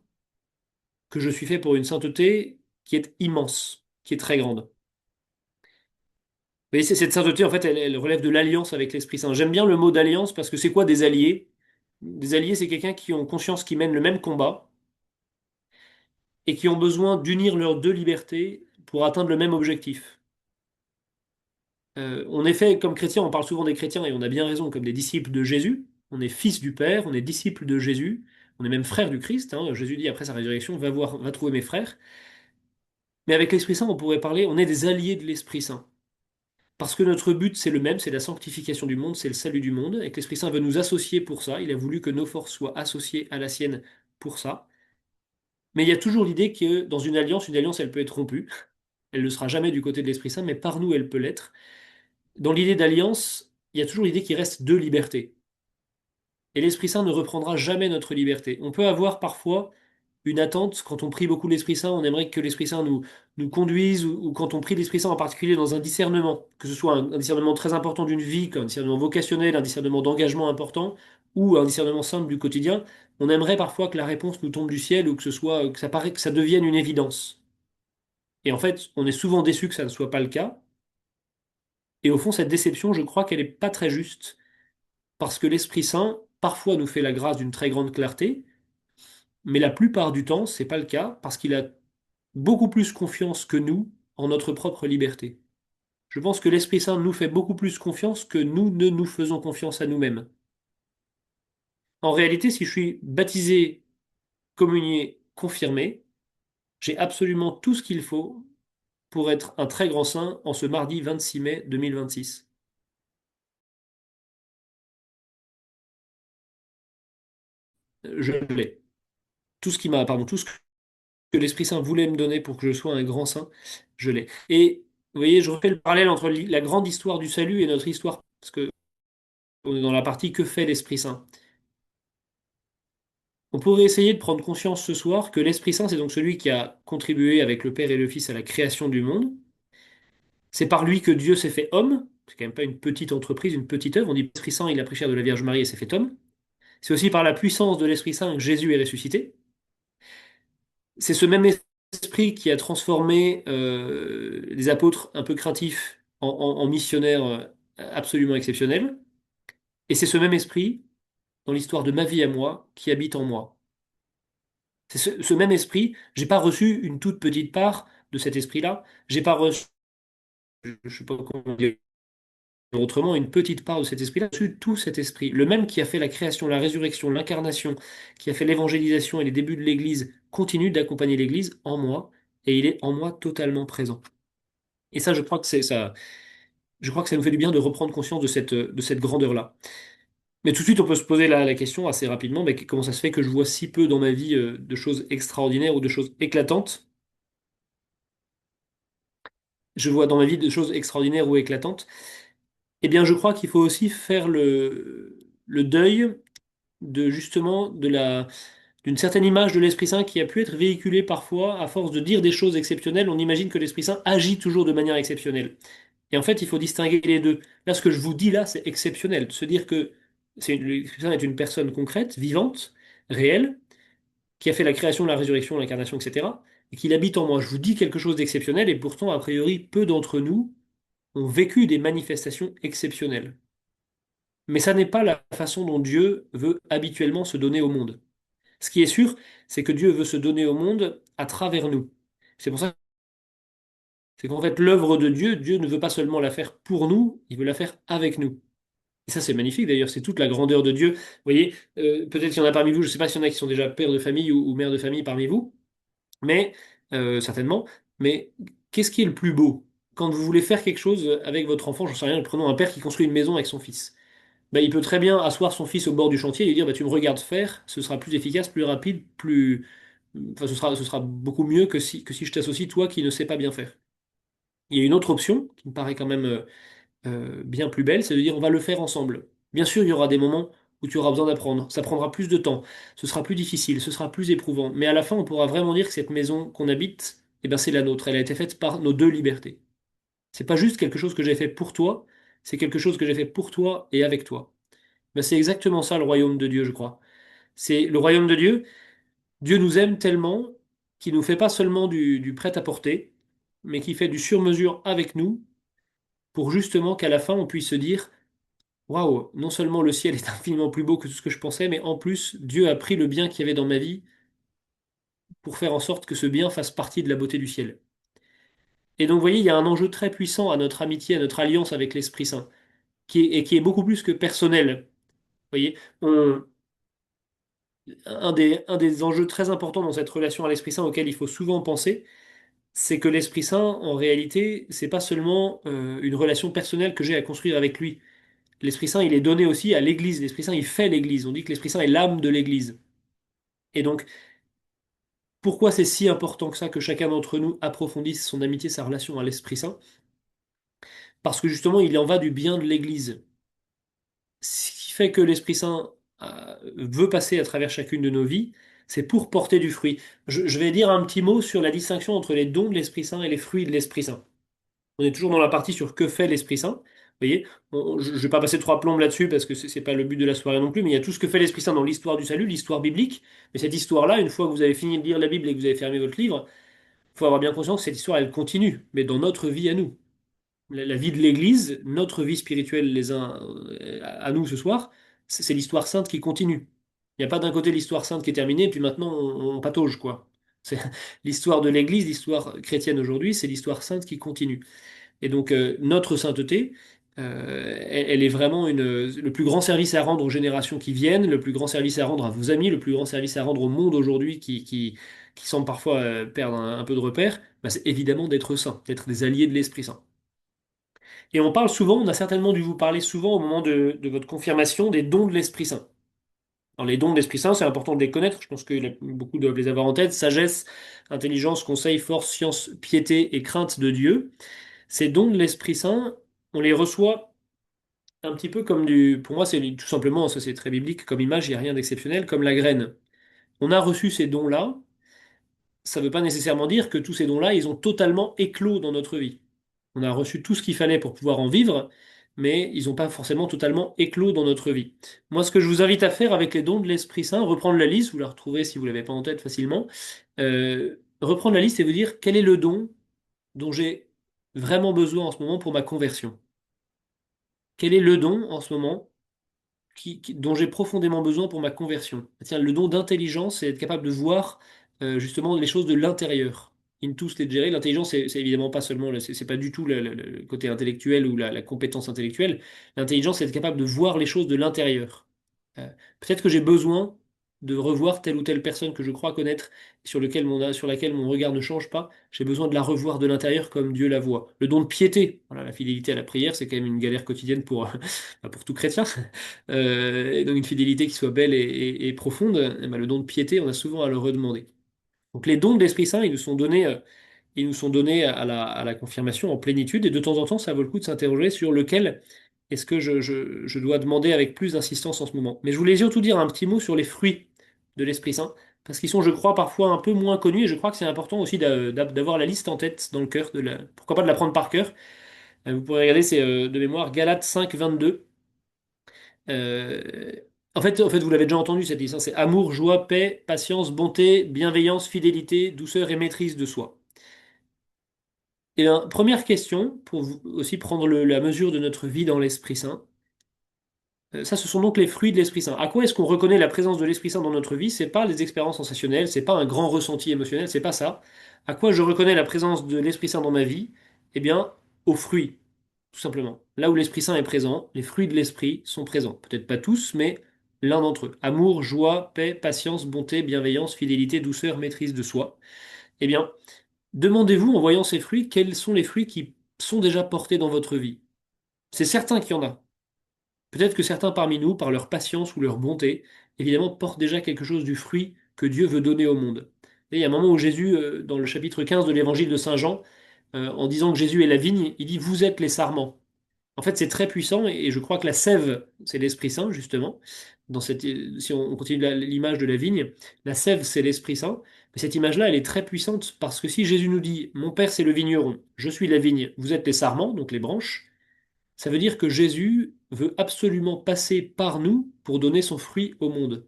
que je suis fait pour une sainteté qui est immense, qui est très grande. Mais cette sainteté, en fait, elle relève de l'alliance avec l'Esprit Saint. J'aime bien le mot d'alliance parce que c'est quoi des alliés? Des alliés, c'est quelqu'un qui ont conscience qu'ils mènent le même combat et qui ont besoin d'unir leurs deux libertés pour atteindre le même objectif. On est fait, comme chrétiens, on parle souvent des chrétiens et on a bien raison, comme des disciples de Jésus. On est fils du Père, on est disciples de Jésus, on est même frères du Christ, hein. Jésus dit après sa résurrection, va voir, va trouver mes frères. Mais avec l'Esprit Saint, on pourrait parler, on est des alliés de l'Esprit Saint. Parce que notre but, c'est le même, c'est la sanctification du monde, c'est le salut du monde, et que l'Esprit Saint veut nous associer pour ça. Il a voulu que nos forces soient associées à la sienne pour ça. Mais il y a toujours l'idée que dans une alliance, elle peut être rompue. Elle ne sera jamais du côté de l'Esprit Saint, mais par nous, elle peut l'être. Dans l'idée d'alliance, il y a toujours l'idée qu'il reste deux libertés. Et l'Esprit Saint ne reprendra jamais notre liberté. On peut avoir parfois une attente, quand on prie beaucoup l'Esprit Saint, on aimerait que l'Esprit Saint nous conduise, ou quand on prie l'Esprit Saint en particulier dans un discernement, que ce soit un discernement très important d'une vie, comme un discernement vocationnel, un discernement d'engagement important, ou un discernement simple du quotidien, on aimerait parfois que la réponse nous tombe du ciel, ou que ce soit, que ça paraît, que ça devienne une évidence. Et en fait, on est souvent déçu que ça ne soit pas le cas. Et au fond, cette déception, je crois qu'elle n'est pas très juste, parce que l'Esprit Saint, parfois, nous fait la grâce d'une très grande clarté, mais la plupart du temps, c'est pas le cas, parce qu'il a beaucoup plus confiance que nous en notre propre liberté. Je pense que l'Esprit Saint nous fait beaucoup plus confiance que nous ne nous faisons confiance à nous-mêmes. En réalité, si je suis baptisé, communié, confirmé, j'ai absolument tout ce qu'il faut pour être un très grand saint en ce mardi 26 mai 2026. Je l'ai. Tout ce que l'Esprit Saint voulait me donner pour que je sois un grand saint, je l'ai. Et vous voyez, je refais le parallèle entre la grande histoire du salut et notre histoire, parce que on est dans la partie que fait l'Esprit Saint. On pourrait essayer de prendre conscience ce soir que l'Esprit Saint, c'est donc celui qui a contribué avec le Père et le Fils à la création du monde. C'est par lui que Dieu s'est fait homme. C'est quand même pas une petite entreprise, une petite œuvre. On dit l'Esprit Saint, il a pris chair de la Vierge Marie et s'est fait homme. C'est aussi par la puissance de l'Esprit Saint que Jésus est ressuscité. C'est ce même esprit qui a transformé les apôtres un peu craintifs en missionnaires absolument exceptionnels. Et c'est ce même esprit dans l'histoire de ma vie à moi qui habite en moi. C'est ce même esprit, j'ai pas reçu une toute petite part de cet esprit-là, j'ai pas reçu, je sais pas comment dire autrement, une petite part de cet esprit-là, j'ai reçu tout cet esprit. Le même qui a fait la création, la résurrection, l'incarnation, qui a fait l'évangélisation et les débuts de l'Église, continue d'accompagner l'Église en moi, et il est en moi totalement présent. Et ça, je crois que c'est ça, je crois que ça nous fait du bien de reprendre conscience de cette grandeur-là. Mais tout de suite, on peut se poser la question assez rapidement, mais comment ça se fait que je vois si peu dans ma vie de choses extraordinaires ou de choses éclatantes? Je vois dans ma vie des choses extraordinaires ou éclatantes. Eh bien, je crois qu'il faut aussi faire le deuil de justement d'une certaine image de l'Esprit Saint qui a pu être véhiculée parfois à force de dire des choses exceptionnelles. On imagine que l'Esprit Saint agit toujours de manière exceptionnelle. Et en fait, il faut distinguer les deux. Là, ce que je vous dis là, c'est exceptionnel. De se dire que l'Esprit Saint est une personne concrète, vivante, réelle, qui a fait la création, la résurrection, l'incarnation, etc., et qu'il habite en moi. Je vous dis quelque chose d'exceptionnel, et pourtant, a priori, peu d'entre nous ont vécu des manifestations exceptionnelles. Mais ça n'est pas la façon dont Dieu veut habituellement se donner au monde. Ce qui est sûr, c'est que Dieu veut se donner au monde à travers nous. C'est pour ça c'est qu'en fait, l'œuvre de Dieu, Dieu ne veut pas seulement la faire pour nous, il veut la faire avec nous. Et ça, c'est magnifique d'ailleurs, c'est toute la grandeur de Dieu. Vous voyez, peut-être qu'il y en a parmi vous, je ne sais pas s'il y en a qui sont déjà pères de famille ou mères de famille parmi vous, mais certainement. Mais qu'est-ce qui est le plus beau? Quand vous voulez faire quelque chose avec votre enfant, j'en sais rien, prenons un père qui construit une maison avec son fils. Ben, il peut très bien asseoir son fils au bord du chantier et lui dire bah, tu me regardes faire, ce sera plus efficace, plus rapide, plus. Enfin, ce sera beaucoup mieux que si je t'associe toi qui ne sais pas bien faire. Il y a une autre option qui me paraît quand même bien plus belle, c'est de dire on va le faire ensemble. Bien sûr, il y aura des moments où tu auras besoin d'apprendre. Ça prendra plus de temps, ce sera plus difficile, ce sera plus éprouvant. Mais à la fin, on pourra vraiment dire que cette maison qu'on habite, eh ben, c'est la nôtre. Elle a été faite par nos deux libertés. C'est pas juste quelque chose que j'ai fait pour toi, c'est quelque chose que j'ai fait pour toi et avec toi. Ben, c'est exactement ça le royaume de Dieu, je crois. C'est le royaume de Dieu. Dieu nous aime tellement qu'il nous fait pas seulement du prêt-à-porter, mais qui fait du sur-mesure avec nous pour justement qu'à la fin on puisse se dire waouh, non seulement le ciel est infiniment plus beau que tout ce que je pensais, mais en plus, Dieu a pris le bien qu'il y avait dans ma vie pour faire en sorte que ce bien fasse partie de la beauté du ciel. Et donc, vous voyez, il y a un enjeu très puissant à notre amitié, à notre alliance avec l'Esprit Saint, et qui est beaucoup plus que personnel. Vous voyez, un des enjeux très importants dans cette relation à l'Esprit Saint auquel il faut souvent penser, c'est que l'Esprit Saint, en réalité, c'est pas seulement une relation personnelle que j'ai à construire avec lui. L'Esprit Saint, il est donné aussi à l'Église. L'Esprit Saint, il fait l'Église. On dit que l'Esprit Saint est l'âme de l'Église. Et donc, pourquoi c'est si important que ça que chacun d'entre nous approfondisse son amitié, sa relation à l'Esprit Saint? Parce que justement, il en va du bien de l'Église. Ce qui fait que l'Esprit Saint veut passer à travers chacune de nos vies, c'est pour porter du fruit. Je vais dire un petit mot sur la distinction entre les dons de l'Esprit Saint et les fruits de l'Esprit Saint. On est toujours dans la partie sur que fait l'Esprit Saint. Vous voyez, je ne vais pas passer trois plombes là-dessus parce que c'est pas le but de la soirée non plus, mais il y a tout ce que fait l'Esprit Saint dans l'histoire du salut, l'histoire biblique. Mais cette histoire-là, une fois que vous avez fini de lire la Bible et que vous avez fermé votre livre, il faut avoir bien conscience que cette histoire, elle continue, mais dans notre vie à nous. La vie de l'Église, notre vie spirituelle les uns à nous ce soir, c'est l'histoire sainte qui continue. Il n'y a pas d'un côté l'histoire sainte qui est terminée, puis maintenant on patauge, quoi. C'est l'histoire de l'Église, l'histoire chrétienne aujourd'hui, c'est l'histoire sainte qui continue. Et donc notre sainteté, elle est vraiment le plus grand service à rendre aux générations qui viennent, le plus grand service à rendre à vos amis, le plus grand service à rendre au monde aujourd'hui qui semble parfois perdre un peu de repères, bah, c'est évidemment d'être saint, d'être des alliés de l'Esprit Saint. Et on parle souvent, on a certainement dû vous parler souvent au moment de votre confirmation des dons de l'Esprit Saint. Alors les dons de l'Esprit Saint, c'est important de les connaître, je pense que beaucoup doivent les avoir en tête, sagesse, intelligence, conseil, force, science, piété et crainte de Dieu. Ces dons de l'Esprit Saint, on les reçoit un petit peu comme pour moi, c'est tout simplement, ça c'est très biblique comme image, il n'y a rien d'exceptionnel, comme la graine. On a reçu ces dons-là, ça ne veut pas nécessairement dire que tous ces dons-là, ils ont totalement éclos dans notre vie. On a reçu tout ce qu'il fallait pour pouvoir en vivre, mais ils n'ont pas forcément totalement éclos dans notre vie. Moi, ce que je vous invite à faire avec les dons de l'Esprit Saint, reprendre la liste, vous la retrouvez si vous ne l'avez pas en tête facilement, reprendre la liste et vous dire quel est le don dont j'ai vraiment besoin en ce moment pour ma conversion. Quel est le don en ce moment dont j'ai profondément besoin pour ma conversion. Tiens, le don d'intelligence, c'est être capable de voir justement les choses de l'intérieur. Intus legere, l'intelligence, c'est évidemment pas seulement, c'est pas du tout le côté intellectuel ou la compétence intellectuelle. L'intelligence, c'est être capable de voir les choses de l'intérieur. Euh, Peut-être que j'ai besoin de revoir telle ou telle personne que je crois connaître, sur laquelle mon regard ne change pas. J'ai besoin de la revoir de l'intérieur comme Dieu la voit. Le don de piété, voilà, la fidélité à la prière, c'est quand même une galère quotidienne pour, bah, pour tout chrétien. Et donc une fidélité qui soit belle et profonde, eh ben, le don de piété, on a souvent à le redemander. Donc les dons de l'Esprit Saint, ils nous sont donnés à la confirmation en plénitude, et de temps en temps, ça vaut le coup de s'interroger sur lequel est-ce que je dois demander avec plus d'insistance en ce moment. Mais je voulais surtout dire un petit mot sur les fruits de l'Esprit Saint, parce qu'ils sont, je crois, parfois un peu moins connus, et je crois que c'est important aussi d'avoir la liste en tête dans le cœur, pourquoi pas de la prendre par cœur. Vous pourrez regarder, c'est de mémoire Galates 5, 22. Euh, en fait, vous l'avez déjà entendu cette liste, hein, c'est amour, joie, paix, patience, bonté, bienveillance, fidélité, douceur et maîtrise de soi. Et bien, première question, pour aussi prendre la mesure de notre vie dans l'Esprit Saint. Ça, ce sont donc les fruits de l'Esprit Saint. À quoi est-ce qu'on reconnaît la présence de l'Esprit Saint dans notre vie? C'est pas les expériences sensationnelles, c'est pas un grand ressenti émotionnel, c'est pas ça. À quoi je reconnais la présence de l'Esprit Saint dans ma vie? Eh bien, aux fruits, tout simplement. Là où l'Esprit Saint est présent, les fruits de l'Esprit sont présents. Peut-être pas tous, mais l'un d'entre eux. Amour, joie, paix, patience, bonté, bienveillance, fidélité, douceur, maîtrise de soi. Eh bien, demandez-vous en voyant ces fruits, quels sont les fruits qui sont déjà portés dans votre vie. C'est certain qu'il y en a. Peut-être que certains parmi nous, par leur patience ou leur bonté, évidemment, portent déjà quelque chose du fruit que Dieu veut donner au monde. Et il y a un moment où Jésus, dans le chapitre 15 de l'évangile de Saint Jean, en disant que Jésus est la vigne, il dit, vous êtes les sarments. En fait, c'est très puissant et je crois que la sève, c'est l'Esprit Saint, justement. Si on continue l'image de la vigne, la sève, c'est l'Esprit Saint. Mais cette image-là, elle est très puissante parce que si Jésus nous dit, mon Père, c'est le vigneron, je suis la vigne, vous êtes les sarments, donc les branches, ça veut dire que Jésus veut absolument passer par nous pour donner son fruit au monde.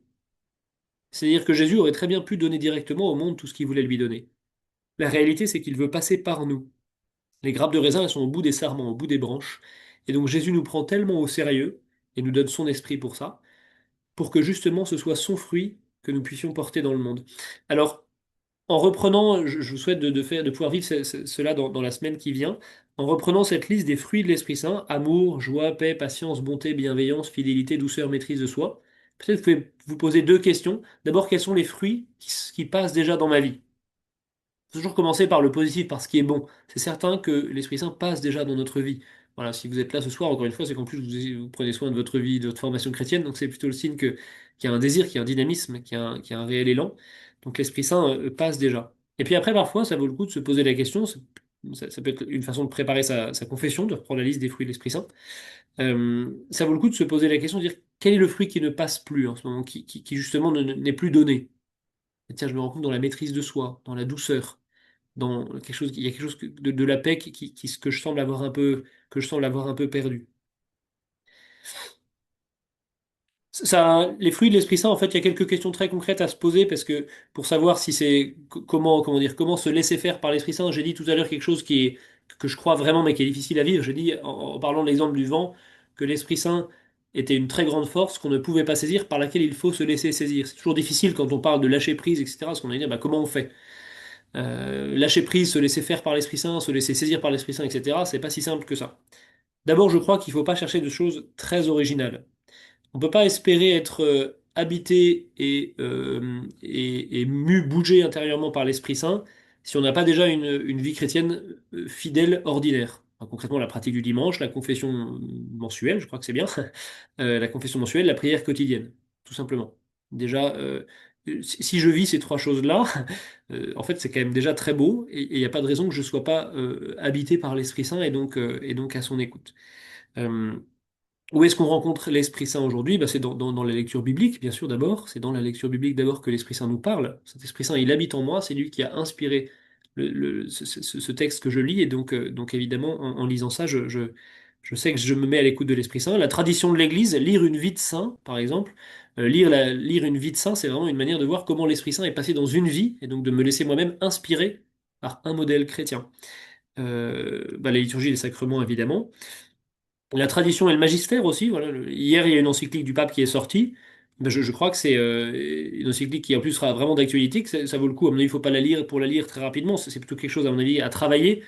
C'est-à-dire que Jésus aurait très bien pu donner directement au monde tout ce qu'il voulait lui donner. La réalité, c'est qu'il veut passer par nous. Les grappes de raisin, elles sont au bout des sarments, au bout des branches. Et donc Jésus nous prend tellement au sérieux et nous donne son esprit pour ça, pour que justement ce soit son fruit que nous puissions porter dans le monde. Alors, en reprenant, je vous souhaite de pouvoir vivre cela dans la semaine qui vient, en reprenant cette liste des fruits de l'Esprit Saint, amour, joie, paix, patience, bonté, bienveillance, fidélité, douceur, maîtrise de soi, peut-être que vous pouvez vous poser deux questions. D'abord, quels sont les fruits qui passent déjà dans ma vie? Toujours commencer par le positif, par ce qui est bon. C'est certain que l'Esprit Saint passe déjà dans notre vie. Voilà, si vous êtes là ce soir, encore une fois, c'est qu'en plus vous prenez soin de votre vie, de votre formation chrétienne, donc c'est plutôt le signe qu'il y a un désir, qu'il y a un dynamisme, qu'il y a un réel élan. Donc l'Esprit Saint passe déjà. Et puis après, parfois, ça vaut le coup de se poser la question, ça peut être une façon de préparer sa confession, de reprendre la liste des fruits de l'Esprit Saint. Ça vaut le coup de se poser la question, de dire quel est le fruit qui ne passe plus en ce moment, qui justement n'est plus donné. Et tiens, je me rends compte dans la maîtrise de soi, dans la douceur dans quelque chose, il y a quelque chose de la paix que je semble avoir un peu, que je semble avoir un peu perdu. Ça, les fruits de l'Esprit Saint, en fait, il y a quelques questions très concrètes à se poser parce que pour savoir si c'est comment dire, comment se laisser faire par l'Esprit Saint, j'ai dit tout à l'heure quelque chose que je crois vraiment mais qui est difficile à vivre. J'ai dit en parlant de l'exemple du vent que l'Esprit Saint était une très grande force qu'on ne pouvait pas saisir, par laquelle il faut se laisser saisir. C'est toujours difficile quand on parle de lâcher prise, etc. Parce qu'on va dire bah, comment on fait? Lâcher prise, se laisser faire par l'Esprit Saint, se laisser saisir par l'Esprit Saint, etc., c'est pas si simple que ça. D'abord, je crois qu'il ne faut pas chercher de choses très originales. On ne peut pas espérer être habité et mu, bougé intérieurement par l'Esprit Saint si on n'a pas déjà une vie chrétienne fidèle, ordinaire. Enfin, concrètement, la pratique du dimanche, la confession mensuelle, je crois que c'est bien, la confession mensuelle, la prière quotidienne, tout simplement. Déjà, si je vis ces trois choses-là, en fait, c'est quand même déjà très beau et il n'y a pas de raison que je ne sois pas habité par l'Esprit Saint et donc à son écoute. Euh, Où est-ce qu'on rencontre l'Esprit Saint aujourd'hui? Bah, c'est dans la lecture biblique, bien sûr, d'abord. C'est dans la lecture biblique d'abord que l'Esprit Saint nous parle. Cet Esprit Saint, il habite en moi, c'est lui qui a inspiré ce texte que je lis. Et donc évidemment, en lisant ça, je sais que je me mets à l'écoute de l'Esprit Saint. La tradition de l'Église, lire une vie de saint, par exemple, lire une vie de saint, c'est vraiment une manière de voir comment l'Esprit Saint est passé dans une vie, et donc de me laisser moi-même inspirer par un modèle chrétien. Bah, la liturgie et les sacrements, évidemment. La tradition et le magistère aussi. Voilà. Hier, il y a une encyclique du pape qui est sortie. Ben, je crois que c'est une encyclique qui en plus sera vraiment d'actualité, que ça vaut le coup. À mon avis, il ne faut pas la lire pour la lire très rapidement. C'est plutôt quelque chose, à mon avis, à travailler.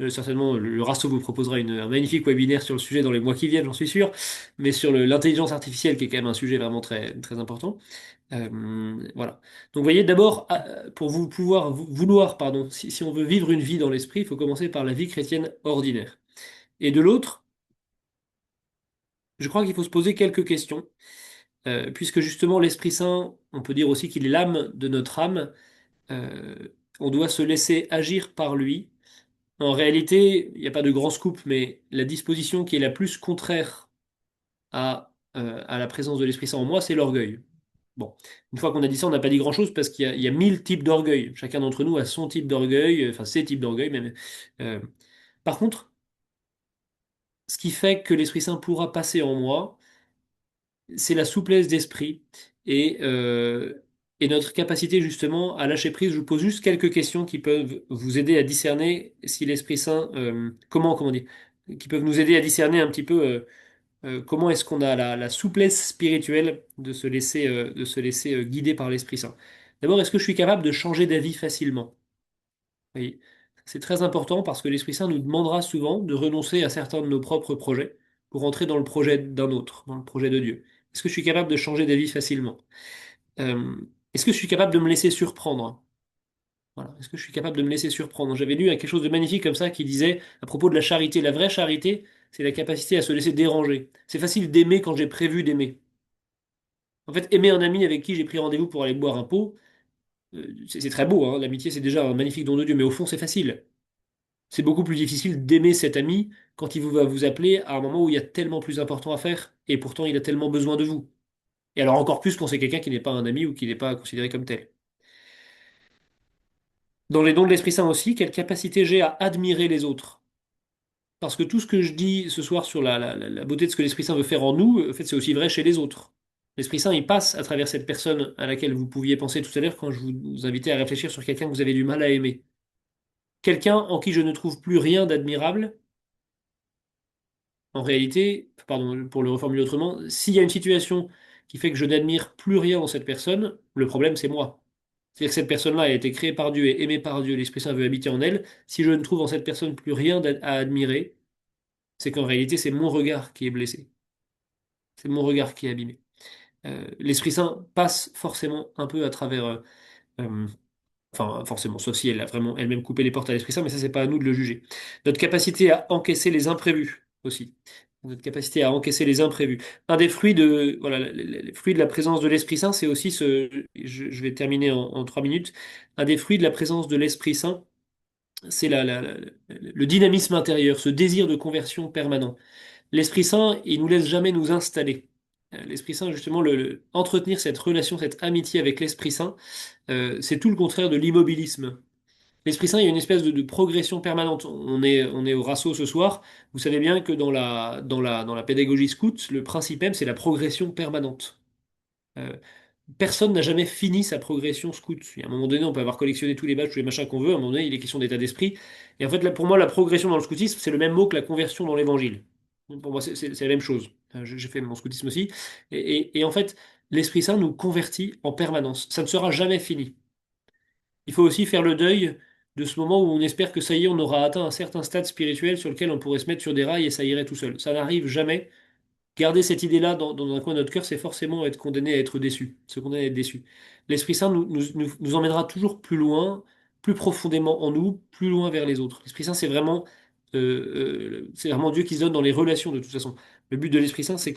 Certainement, le Rasso vous proposera un magnifique webinaire sur le sujet dans les mois qui viennent, j'en suis sûr. Mais sur l'intelligence artificielle, qui est quand même un sujet vraiment très, très important. Voilà. Donc, vous voyez, d'abord, pour vous pouvoir vouloir, pardon, si on veut vivre une vie dans l'esprit, il faut commencer par la vie chrétienne ordinaire. Et de l'autre, je crois qu'il faut se poser quelques questions, puisque justement l'Esprit Saint, on peut dire aussi qu'il est l'âme de notre âme, euh, on doit se laisser agir par lui. En réalité, il n'y a pas de grand scoop, mais la disposition qui est la plus contraire à la présence de l'Esprit Saint en moi, c'est l'orgueil. Bon, une fois qu'on a dit ça, on n'a pas dit grand-chose parce qu'il y a 1000 types d'orgueil. Chacun d'entre nous a son type d'orgueil, enfin ses types d'orgueil même. Euh, Par contre, ce qui fait que l'Esprit Saint pourra passer en moi, c'est la souplesse d'esprit et, euh, et notre capacité justement à lâcher prise. Je vous pose juste quelques questions qui peuvent vous aider à discerner si l'Esprit Saint, comment dire, qui peuvent nous aider à discerner un petit peu comment est-ce qu'on a la souplesse spirituelle de se laisser guider par l'Esprit Saint. D'abord, est-ce que je suis capable de changer d'avis facilement? Oui. C'est très important parce que l'Esprit Saint nous demandera souvent de renoncer à certains de nos propres projets pour entrer dans le projet d'un autre, dans le projet de Dieu. Est-ce que je suis capable de changer d'avis facilement? Euh, Est-ce que je suis capable de me laisser surprendre? Voilà. Est-ce que je suis capable de me laisser surprendre? J'avais lu quelque chose de magnifique comme ça qui disait à propos de la charité, la vraie charité, c'est la capacité à se laisser déranger. C'est facile d'aimer quand j'ai prévu d'aimer. En fait, aimer un ami avec qui j'ai pris rendez-vous pour aller boire un pot, c'est très beau, hein. L'amitié, c'est déjà un magnifique don de Dieu, mais au fond, c'est facile. C'est beaucoup plus difficile d'aimer cet ami quand va vous appeler à un moment où il y a tellement plus important à faire, et pourtant il a tellement besoin de vous. Et alors encore plus quand c'est quelqu'un qui n'est pas un ami ou qui n'est pas considéré comme tel. Dans les dons de l'Esprit Saint aussi, quelle capacité j'ai à admirer les autres. Parce que tout ce que je dis ce soir sur la beauté de ce que l'Esprit Saint veut faire en nous, en fait, c'est aussi vrai chez les autres. L'Esprit Saint, il passe à travers cette personne à laquelle vous pouviez penser tout à l'heure quand je vous invitais à réfléchir sur quelqu'un que vous avez du mal à aimer. Quelqu'un en qui je ne trouve plus rien d'admirable. En réalité, pardon, pour le reformuler autrement, s'il y a une situation qui fait que je n'admire plus rien dans cette personne, le problème c'est moi. C'est-à-dire que cette personne-là a été créée par Dieu et aimée par Dieu, l'Esprit Saint veut habiter en elle. Si je ne trouve en cette personne plus rien à admirer, c'est qu'en réalité c'est mon regard qui est blessé. C'est mon regard qui est abîmé. L'Esprit Saint passe forcément un peu à travers euh, enfin, forcément, sauf si elle a vraiment elle-même coupé les portes à l'Esprit Saint, mais ça, c'est pas à nous de le juger. Notre capacité à encaisser les imprévus aussi. Notre capacité à encaisser les imprévus. Un des fruits de, voilà, les fruits de la présence de l'Esprit Saint, c'est aussi je vais terminer en 3 minutes. Un des fruits de la présence de l'Esprit Saint, c'est le dynamisme intérieur, ce désir de conversion permanent. L'Esprit Saint, il nous laisse jamais nous installer. L'Esprit Saint, justement, entretenir cette relation, cette amitié avec l'Esprit Saint, c'est tout le contraire de l'immobilisme. L'Esprit Saint, il y a une espèce de progression permanente. On est au Rasso ce soir. Vous savez bien que dans la pédagogie scout, le principe même, c'est la progression permanente. Euh, Personne n'a jamais fini sa progression scout. Il y a un moment donné, on peut avoir collectionné tous les badges, tous les machins qu'on veut. À un moment donné, il est question d'état d'esprit. Et en fait, là, pour moi, la progression dans le scoutisme, c'est le même mot que la conversion dans l'évangile. Pour moi, c'est la même chose. J'ai fait mon scoutisme aussi. Et en fait, l'Esprit Saint nous convertit en permanence. Ça ne sera jamais fini. Il faut aussi faire le deuil de ce moment où on espère que ça y est, on aura atteint un certain stade spirituel sur lequel on pourrait se mettre sur des rails et ça irait tout seul. Ça n'arrive jamais. Garder cette idée-là dans un coin de notre cœur, c'est forcément être condamné à être déçu, se condamner à être déçu. L'Esprit Saint nous emmènera toujours plus loin, plus profondément en nous, plus loin vers les autres. L'Esprit Saint, c'est vraiment Dieu qui se donne dans les relations de toute façon. Le but de l'Esprit Saint, c'est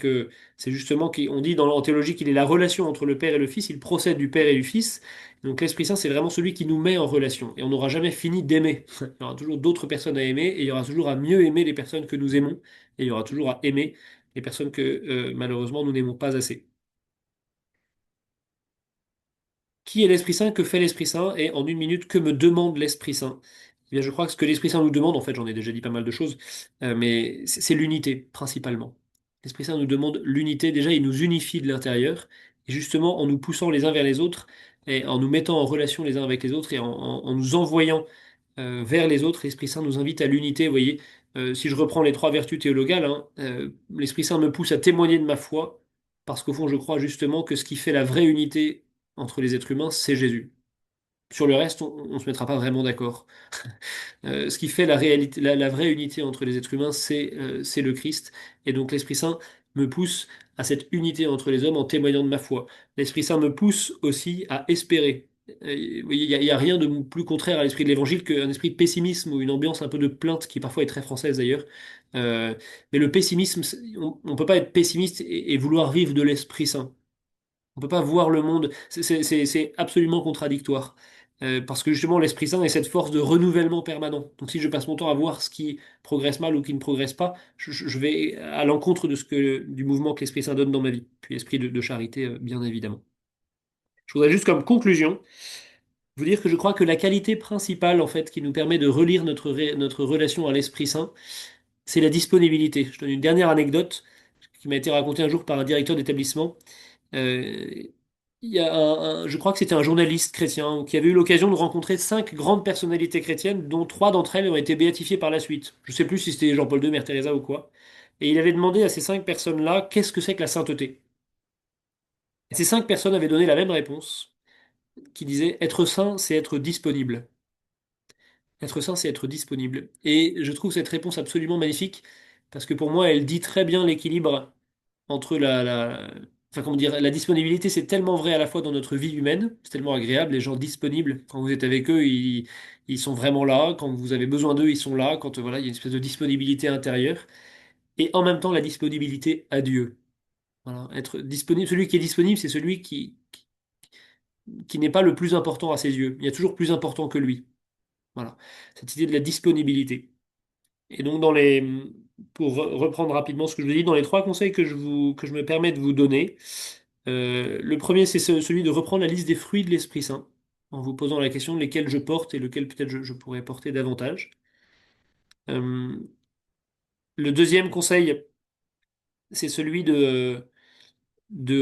justement qu'on dit en théologie qu'il est la relation entre le Père et le Fils, il procède du Père et du Fils. Donc l'Esprit Saint, c'est vraiment celui qui nous met en relation. Et on n'aura jamais fini d'aimer. Il y aura toujours d'autres personnes à aimer, et il y aura toujours à mieux aimer les personnes que nous aimons, et il y aura toujours à aimer les personnes que malheureusement nous n'aimons pas assez. Qui est l'Esprit Saint? Que fait l'Esprit Saint? Et en 1 minute, que me demande l'Esprit Saint? Eh bien, je crois que ce que l'Esprit Saint nous demande, en fait, j'en ai déjà dit pas mal de choses, mais c'est l'unité, principalement. L'Esprit Saint nous demande l'unité. Déjà, il nous unifie de l'intérieur, et justement, en nous poussant les uns vers les autres, et en nous mettant en relation les uns avec les autres, et en nous envoyant vers les autres, l'Esprit Saint nous invite à l'unité. Vous voyez, Si je reprends les trois vertus théologales, hein, l'Esprit Saint me pousse à témoigner de ma foi, parce qu'au fond, je crois justement que ce qui fait la vraie unité entre les êtres humains, c'est Jésus. Sur le reste, on ne se mettra pas vraiment d'accord. Ce qui fait la réalité, la vraie unité entre les êtres humains, c'est le Christ. Et donc l'Esprit Saint me pousse à cette unité entre les hommes en témoignant de ma foi. L'Esprit Saint me pousse aussi à espérer. Il y a rien de plus contraire à l'esprit de l'Évangile qu'un esprit de pessimisme ou une ambiance un peu de plainte qui parfois est très française d'ailleurs. Euh, mais le pessimisme, on ne peut pas être pessimiste et vouloir vivre de l'Esprit Saint. On peut pas voir le monde, c'est absolument contradictoire. Parce que justement, l'Esprit Saint est cette force de renouvellement permanent. Donc si je passe mon temps à voir ce qui progresse mal ou qui ne progresse pas, je vais à l'encontre de du mouvement que l'Esprit Saint donne dans ma vie. Puis l'esprit de charité, bien évidemment. Je voudrais juste comme conclusion vous dire que je crois que la qualité principale, en fait, qui nous permet de relire notre relation à l'Esprit Saint, c'est la disponibilité. Je donne une dernière anecdote qui m'a été racontée un jour par un directeur d'établissement. Euh, il y a je crois que c'était un journaliste chrétien qui avait eu l'occasion de rencontrer cinq grandes personnalités chrétiennes, dont trois d'entre elles ont été béatifiées par la suite. Je ne sais plus si c'était Jean-Paul II, Mère Teresa ou quoi. Et il avait demandé à ces cinq personnes-là qu'est-ce que c'est que la sainteté. Et ces cinq personnes avaient donné la même réponse, qui disait être saint, c'est être disponible. Être saint, c'est être disponible. Et je trouve cette réponse absolument magnifique, parce que pour moi, elle dit très bien l'équilibre entre enfin, comment dire, la disponibilité, c'est tellement vrai à la fois dans notre vie humaine, c'est tellement agréable, les gens disponibles, quand vous êtes avec eux, ils sont vraiment là, quand vous avez besoin d'eux, ils sont là, quand voilà, il y a une espèce de disponibilité intérieure, et en même temps la disponibilité à Dieu. Voilà, être disponible, celui qui est disponible, c'est celui qui n'est pas le plus important à ses yeux. Il y a toujours plus important que lui. Voilà, cette idée de la disponibilité. Et donc, pour reprendre rapidement ce que je vous dis, dans les trois conseils que je me permets de vous donner, le premier, c'est celui de reprendre la liste des fruits de l'Esprit Saint, en vous posant la question de lesquels je porte et lequel peut-être je pourrais porter davantage. Euh, le deuxième conseil, c'est celui de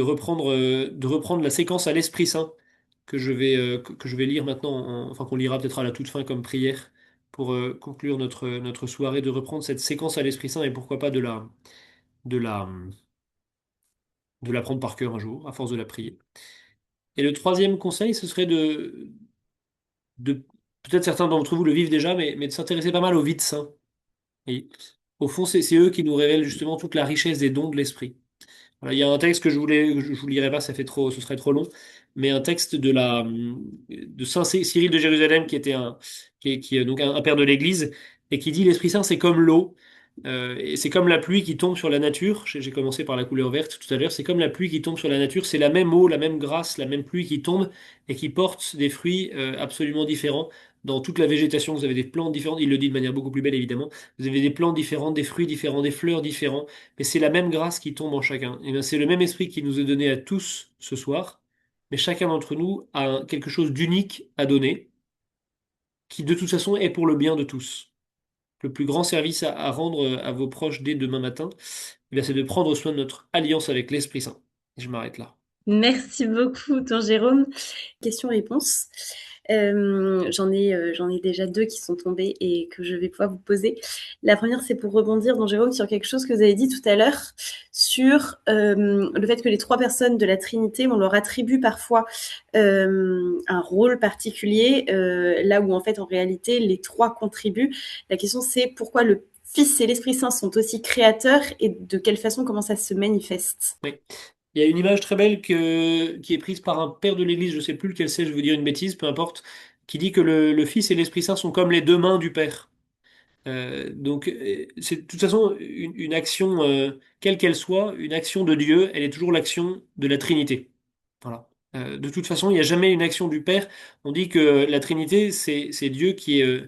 reprendre la séquence à l'Esprit Saint que je vais lire maintenant, enfin qu'on lira peut-être à la toute fin comme prière pour conclure notre soirée, de reprendre cette séquence à l'Esprit Saint et pourquoi pas de la, de l'apprendre par cœur un jour, à force de la prier. Et le troisième conseil, ce serait de peut-être certains d'entre vous le vivent déjà, mais de s'intéresser pas mal aux vides saints. Et au fond, c'est eux qui nous révèlent justement toute la richesse des dons de l'esprit. Voilà, il y a un texte que je vous lirai pas, ce serait trop long, mais un texte de Saint Cyril de Jérusalem qui est donc un père de l'Église et qui dit l'Esprit Saint c'est comme l'eau et c'est comme la pluie qui tombe sur la nature. J'ai commencé par la couleur verte tout à l'heure. C'est comme la pluie qui tombe sur la nature. C'est la même eau, la même grâce, la même pluie qui tombe et qui porte des fruits absolument différents. Dans toute la végétation, vous avez des plantes différentes. Il le dit de manière beaucoup plus belle, évidemment. Vous avez des plantes différentes, des fruits différents, des fleurs différentes mais c'est la même grâce qui tombe en chacun. Et bien, c'est le même esprit qui nous est donné à tous ce soir, mais chacun d'entre nous a quelque chose d'unique à donner, qui de toute façon est pour le bien de tous. Le plus grand service à rendre à vos proches dès demain matin, eh bien, c'est de prendre soin de notre alliance avec l'Esprit Saint. Et je m'arrête là. Merci beaucoup, ton Jérôme. Questions-réponses. J'en ai déjà deux qui sont tombées et que je vais pouvoir vous poser. La première, c'est pour rebondir, don Jérôme, sur quelque chose que vous avez dit tout à l'heure sur le fait que les trois personnes de la Trinité, on leur attribue parfois un rôle particulier, là où en fait, en réalité, les trois contribuent. La question, c'est pourquoi le Fils et l'Esprit Saint sont aussi créateurs et de quelle façon, comment ça se manifeste. Oui. Il y a une image très belle qui est prise par un père de l'Église, je ne sais plus lequel c'est, je veux dire une bêtise, peu importe, qui dit que le Fils et l'Esprit Saint sont comme les deux mains du Père. C'est de toute façon une action, quelle qu'elle soit, une action de Dieu, elle est toujours l'action de la Trinité. Voilà. De toute façon, il n'y a jamais une action du Père. On dit que la Trinité, c'est Dieu qui est,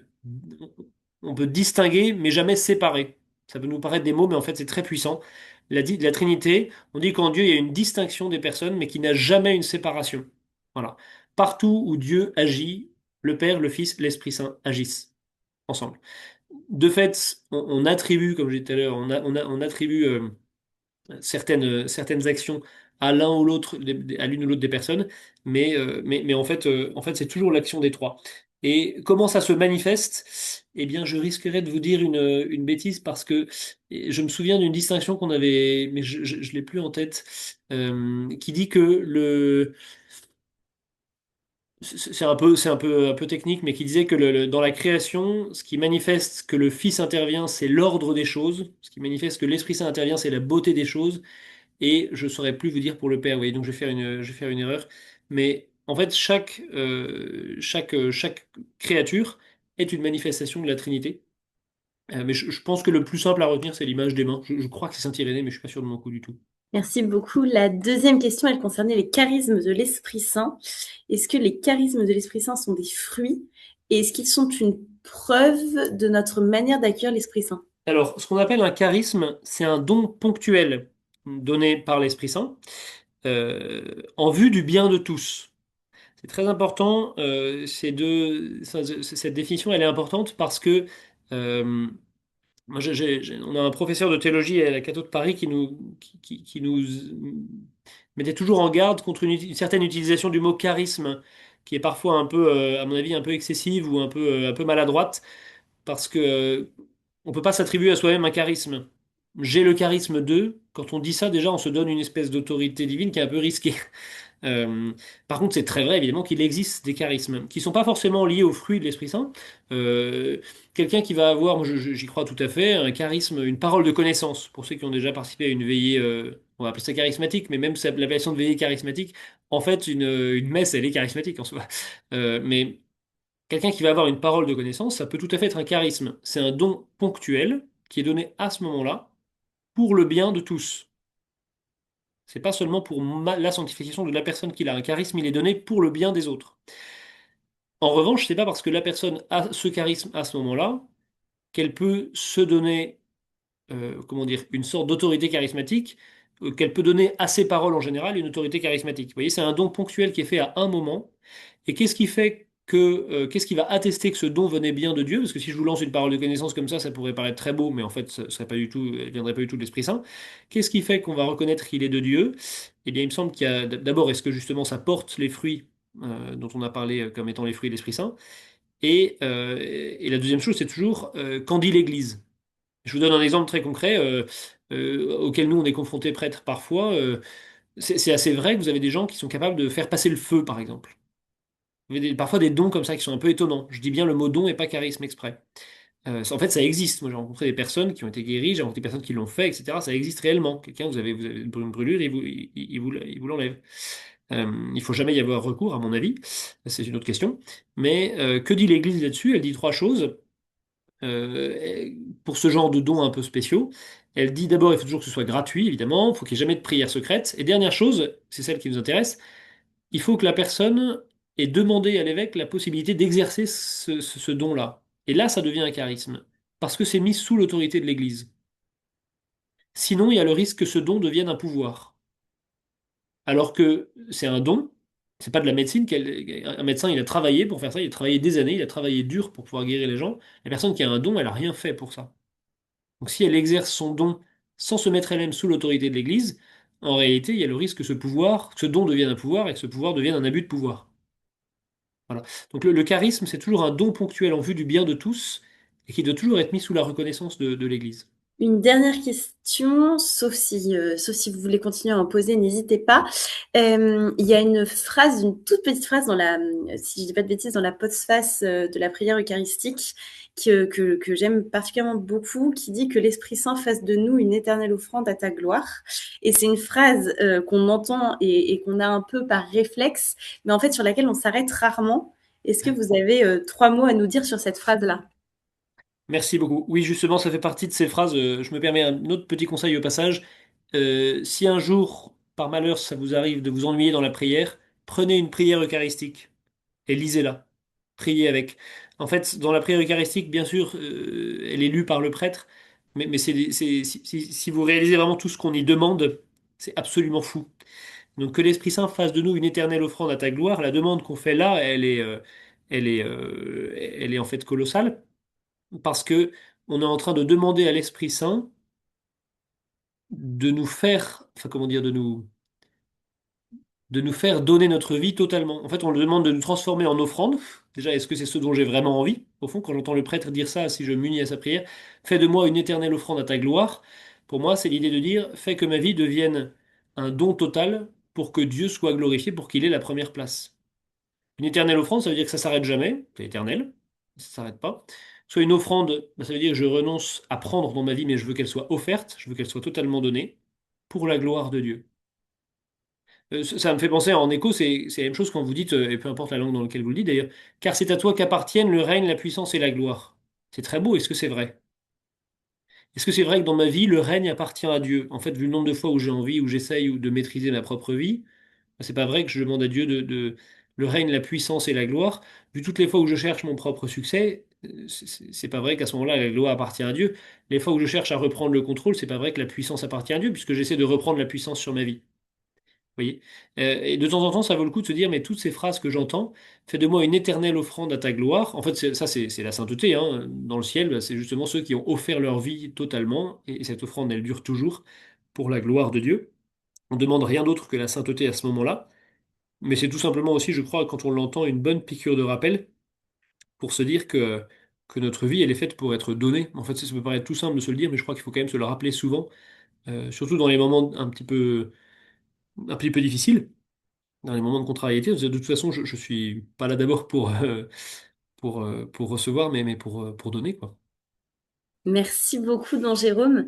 on peut distinguer, mais jamais séparer. Ça peut nous paraître des mots, mais en fait, c'est très puissant. La Trinité, on dit qu'en Dieu, il y a une distinction des personnes, mais qui n'a jamais une séparation. Voilà. Partout où Dieu agit, le Père, le Fils, l'Esprit Saint agissent ensemble. De fait, on attribue, comme j'ai dit tout à l'heure, on attribue certaines actions à l'un ou l'autre, à l'une ou l'autre des personnes, mais en fait, c'est toujours l'action des trois. Et comment ça se manifeste? Eh bien, je risquerais de vous dire une bêtise parce que je me souviens d'une distinction qu'on avait, mais je l'ai plus en tête, qui dit que c'est un peu technique, mais qui disait que dans la création, ce qui manifeste que le Fils intervient, c'est l'ordre des choses. Ce qui manifeste que l'Esprit Saint intervient, c'est la beauté des choses. Et je saurais plus vous dire pour le Père. Oui, donc je vais faire une erreur. Mais en fait, chaque créature est une manifestation de la Trinité. Mais je pense que le plus simple à retenir, c'est l'image des mains. Je crois que c'est Saint-Irénée, mais je suis pas sûr de mon coup du tout. Merci beaucoup. La deuxième question, elle concernait les charismes de l'Esprit Saint. Est-ce que les charismes de l'Esprit Saint sont des fruits et est-ce qu'ils sont une preuve de notre manière d'accueillir l'Esprit Saint? Alors, ce qu'on appelle un charisme, c'est un don ponctuel donné par l'Esprit Saint en vue du bien de tous. C'est très important. Cette définition, elle est importante parce que euh, moi, on a un professeur de théologie à la Catho de Paris qui nous mettait toujours en garde contre une certaine utilisation du mot charisme, qui est parfois un peu, à mon avis, un peu excessive ou un peu maladroite, parce que on peut pas s'attribuer à soi-même un charisme. J'ai le charisme de. Quand on dit ça, déjà, on se donne une espèce d'autorité divine qui est un peu risquée. Euh, Par contre, c'est très vrai, évidemment, qu'il existe des charismes qui sont pas forcément liés au fruit de l'Esprit Saint. Euh, Quelqu'un qui va avoir, moi, j'y crois tout à fait, un charisme, une parole de connaissance. Pour ceux qui ont déjà participé à une veillée, on va appeler ça charismatique, mais même l'appellation de veillée charismatique, en fait, une messe, elle est charismatique en soi. Mais quelqu'un qui va avoir une parole de connaissance, ça peut tout à fait être un charisme. C'est un don ponctuel qui est donné à ce moment-là pour le bien de tous. C'est pas seulement pour la sanctification de la personne qui a un charisme, il est donné pour le bien des autres. En revanche, c'est pas parce que la personne a ce charisme à ce moment-là qu'elle peut se donner, comment dire, une sorte d'autorité charismatique, qu'elle peut donner à ses paroles en général une autorité charismatique. Vous voyez, c'est un don ponctuel qui est fait à un moment. Et qu'est-ce qui va attester que ce don venait bien de Dieu? Parce que si je vous lance une parole de connaissance comme ça pourrait paraître très beau, mais en fait, ça serait pas du tout, elle viendrait pas du tout de l'Esprit Saint. Qu'est-ce qui fait qu'on va reconnaître qu'il est de Dieu? Eh bien, il me semble qu'il y a d'abord, est-ce que justement ça porte les fruits dont on a parlé comme étant les fruits de l'Esprit Saint? Et la deuxième chose, c'est toujours qu'en dit l'Église? Je vous donne un exemple très concret auquel nous on est confrontés prêtres parfois. C'est assez vrai que vous avez des gens qui sont capables de faire passer le feu, par exemple. Il y a parfois des dons comme ça qui sont un peu étonnants. Je dis bien le mot don et pas charisme exprès. En fait, ça existe. Moi, j'ai rencontré des personnes qui ont été guéries, j'ai rencontré des personnes qui l'ont fait, etc. Ça existe réellement. Quelqu'un, vous avez une brûlure, il vous l'enlève. Il faut jamais y avoir recours, à mon avis. C'est une autre question. Mais que dit l'Église là-dessus? Elle dit trois choses pour ce genre de dons un peu spéciaux. Elle dit d'abord, il faut toujours que ce soit gratuit, évidemment. Il faut qu'il n'y ait jamais de prière secrète. Et dernière chose, c'est celle qui nous intéresse, il faut que la personne ait demandé à l'évêque la possibilité d'exercer ce don-là. Et là, ça devient un charisme, parce que c'est mis sous l'autorité de l'Église. Sinon, il y a le risque que ce don devienne un pouvoir. Alors que c'est un don, c'est pas de la médecine. Un médecin, il a travaillé pour faire ça, il a travaillé des années, il a travaillé dur pour pouvoir guérir les gens. La personne qui a un don, elle a rien fait pour ça. Donc si elle exerce son don sans se mettre elle-même sous l'autorité de l'Église, en réalité, il y a le risque que ce don devienne un pouvoir et que ce pouvoir devienne un abus de pouvoir. Voilà. Donc le charisme, c'est toujours un don ponctuel en vue du bien de tous et qui doit toujours être mis sous la reconnaissance de l'Église. Une dernière question, sauf si vous voulez continuer à en poser, n'hésitez pas. Il y a une phrase, une toute petite phrase dans la, si je dis pas de bêtises, dans la postface de la prière eucharistique que j'aime particulièrement beaucoup, qui dit que l'Esprit Saint fasse de nous une éternelle offrande à ta gloire. Et c'est une phrase qu'on entend et qu'on a un peu par réflexe, mais en fait sur laquelle on s'arrête rarement. Est-ce que vous avez trois mots à nous dire sur cette phrase-là? Merci beaucoup. Oui, justement, ça fait partie de ces phrases. Je me permets un autre petit conseil au passage. Si un jour, par malheur, ça vous arrive de vous ennuyer dans la prière, prenez une prière eucharistique et lisez-la. Priez avec. En fait, dans la prière eucharistique, bien sûr, elle est lue par le prêtre, mais si vous réalisez vraiment tout ce qu'on y demande, c'est absolument fou. Donc que l'Esprit Saint fasse de nous une éternelle offrande à ta gloire, la demande qu'on fait là, elle est en fait colossale, parce que on est en train de demander à l'Esprit Saint de nous faire, enfin comment dire, de nous faire donner notre vie totalement. En fait, on le demande de nous transformer en offrande. Déjà, est-ce que c'est ce dont j'ai vraiment envie? Au fond, quand j'entends le prêtre dire ça, si je m'unis à sa prière, fais de moi une éternelle offrande à ta gloire. Pour moi, c'est l'idée de dire, fais que ma vie devienne un don total pour que Dieu soit glorifié, pour qu'il ait la première place. Une éternelle offrande, ça veut dire que ça s'arrête jamais, c'est éternel, ça s'arrête pas. Soit une offrande, bah, ça veut dire que je renonce à prendre dans ma vie, mais je veux qu'elle soit offerte, je veux qu'elle soit totalement donnée pour la gloire de Dieu. Ça me fait penser en écho, c'est la même chose quand vous dites, et peu importe la langue dans laquelle vous le dites d'ailleurs, car c'est à toi qu'appartiennent le règne, la puissance et la gloire. C'est très beau, est-ce que c'est vrai? Est-ce que c'est vrai que dans ma vie, le règne appartient à Dieu? En fait, vu le nombre de fois où j'ai envie, où j'essaye ou de maîtriser ma propre vie, bah, c'est pas vrai que je demande à Dieu de le règne, la puissance et la gloire. Vu toutes les fois où je cherche mon propre succès, c'est pas vrai qu'à ce moment-là, la gloire appartient à Dieu. Les fois où je cherche à reprendre le contrôle, c'est pas vrai que la puissance appartient à Dieu, puisque j'essaie de reprendre la puissance sur ma vie voyez? Et de temps en temps, ça vaut le coup de se dire, mais toutes ces phrases que j'entends, fais de moi une éternelle offrande à ta gloire. En fait, ça, c'est la sainteté, hein. Dans le ciel, bah, c'est justement ceux qui ont offert leur vie totalement, et cette offrande, elle dure toujours pour la gloire de Dieu. On ne demande rien d'autre que la sainteté à ce moment-là, mais c'est tout simplement aussi, je crois, quand on l'entend, une bonne piqûre de rappel pour se dire que notre vie, elle est faite pour être donnée. En fait, ça peut paraître tout simple de se le dire, mais je crois qu'il faut quand même se le rappeler souvent, surtout dans les moments un petit peu difficiles. Dans les moments de contrariété. De toute façon, je suis pas là d'abord pour recevoir, mais pour donner, quoi. Merci beaucoup, don Jérôme.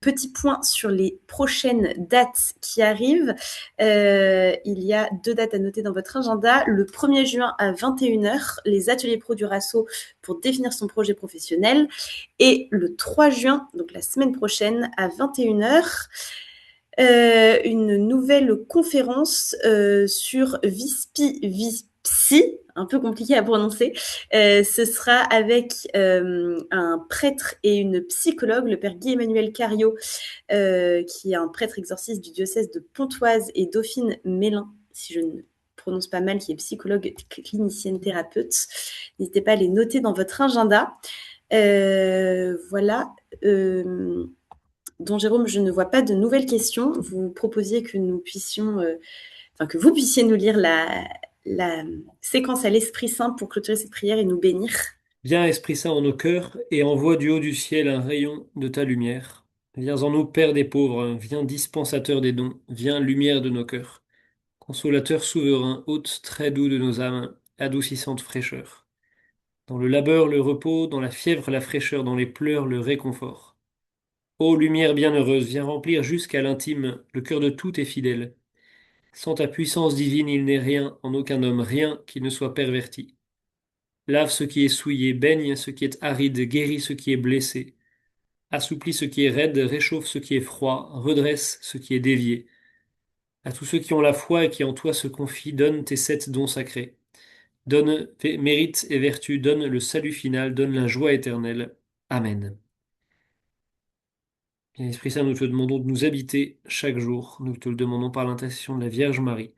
Petit point sur les prochaines dates qui arrivent. Il y a 2 dates à noter dans votre agenda. Le 1er juin à 21h, les ateliers pro du RASSO pour définir son projet professionnel. Et le 3 juin, donc la semaine prochaine, à 21h, une nouvelle conférence sur Vispy, un peu compliqué à prononcer. Ce sera avec un prêtre et une psychologue, le père Guy-Emmanuel Cario, qui est un prêtre exorciste du diocèse de Pontoise et Dauphine-Mélin, si je ne prononce pas mal, qui est psychologue, clinicienne, thérapeute. N'hésitez pas à les noter dans votre agenda. Voilà. Don Jérôme, je ne vois pas de nouvelles questions. Vous proposiez que nous puissions, que vous puissiez nous lire la séquence à l'Esprit Saint pour clôturer cette prière et nous bénir. Viens, Esprit Saint, en nos cœurs, et envoie du haut du ciel un rayon de ta lumière. Viens en nous, Père des pauvres, viens dispensateur des dons, viens lumière de nos cœurs. Consolateur souverain, hôte très doux de nos âmes, adoucissante fraîcheur. Dans le labeur, le repos, dans la fièvre, la fraîcheur, dans les pleurs, le réconfort. Ô lumière bienheureuse, viens remplir jusqu'à l'intime le cœur de tout tes fidèles. Sans ta puissance divine, il n'est rien, en aucun homme, rien qui ne soit perverti. Lave ce qui est souillé, baigne ce qui est aride, guéris ce qui est blessé, assouplis ce qui est raide, réchauffe ce qui est froid, redresse ce qui est dévié. À tous ceux qui ont la foi et qui en toi se confient, donne tes 7 dons sacrés. Donne mérite et vertu, donne le salut final, donne la joie éternelle. Amen. Bien, Esprit Saint, nous te demandons de nous habiter chaque jour. Nous te le demandons par l'intercession de la Vierge Marie.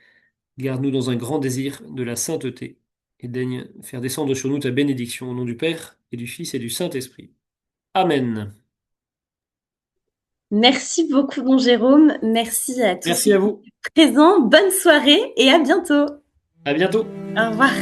Garde-nous dans un grand désir de la sainteté et daigne faire descendre sur nous ta bénédiction au nom du Père et du Fils et du Saint-Esprit. Amen. Merci beaucoup, don Jérôme. Merci à tous ceux Merci à qui vous. sont présents. Bonne soirée et à bientôt. À bientôt. Au revoir.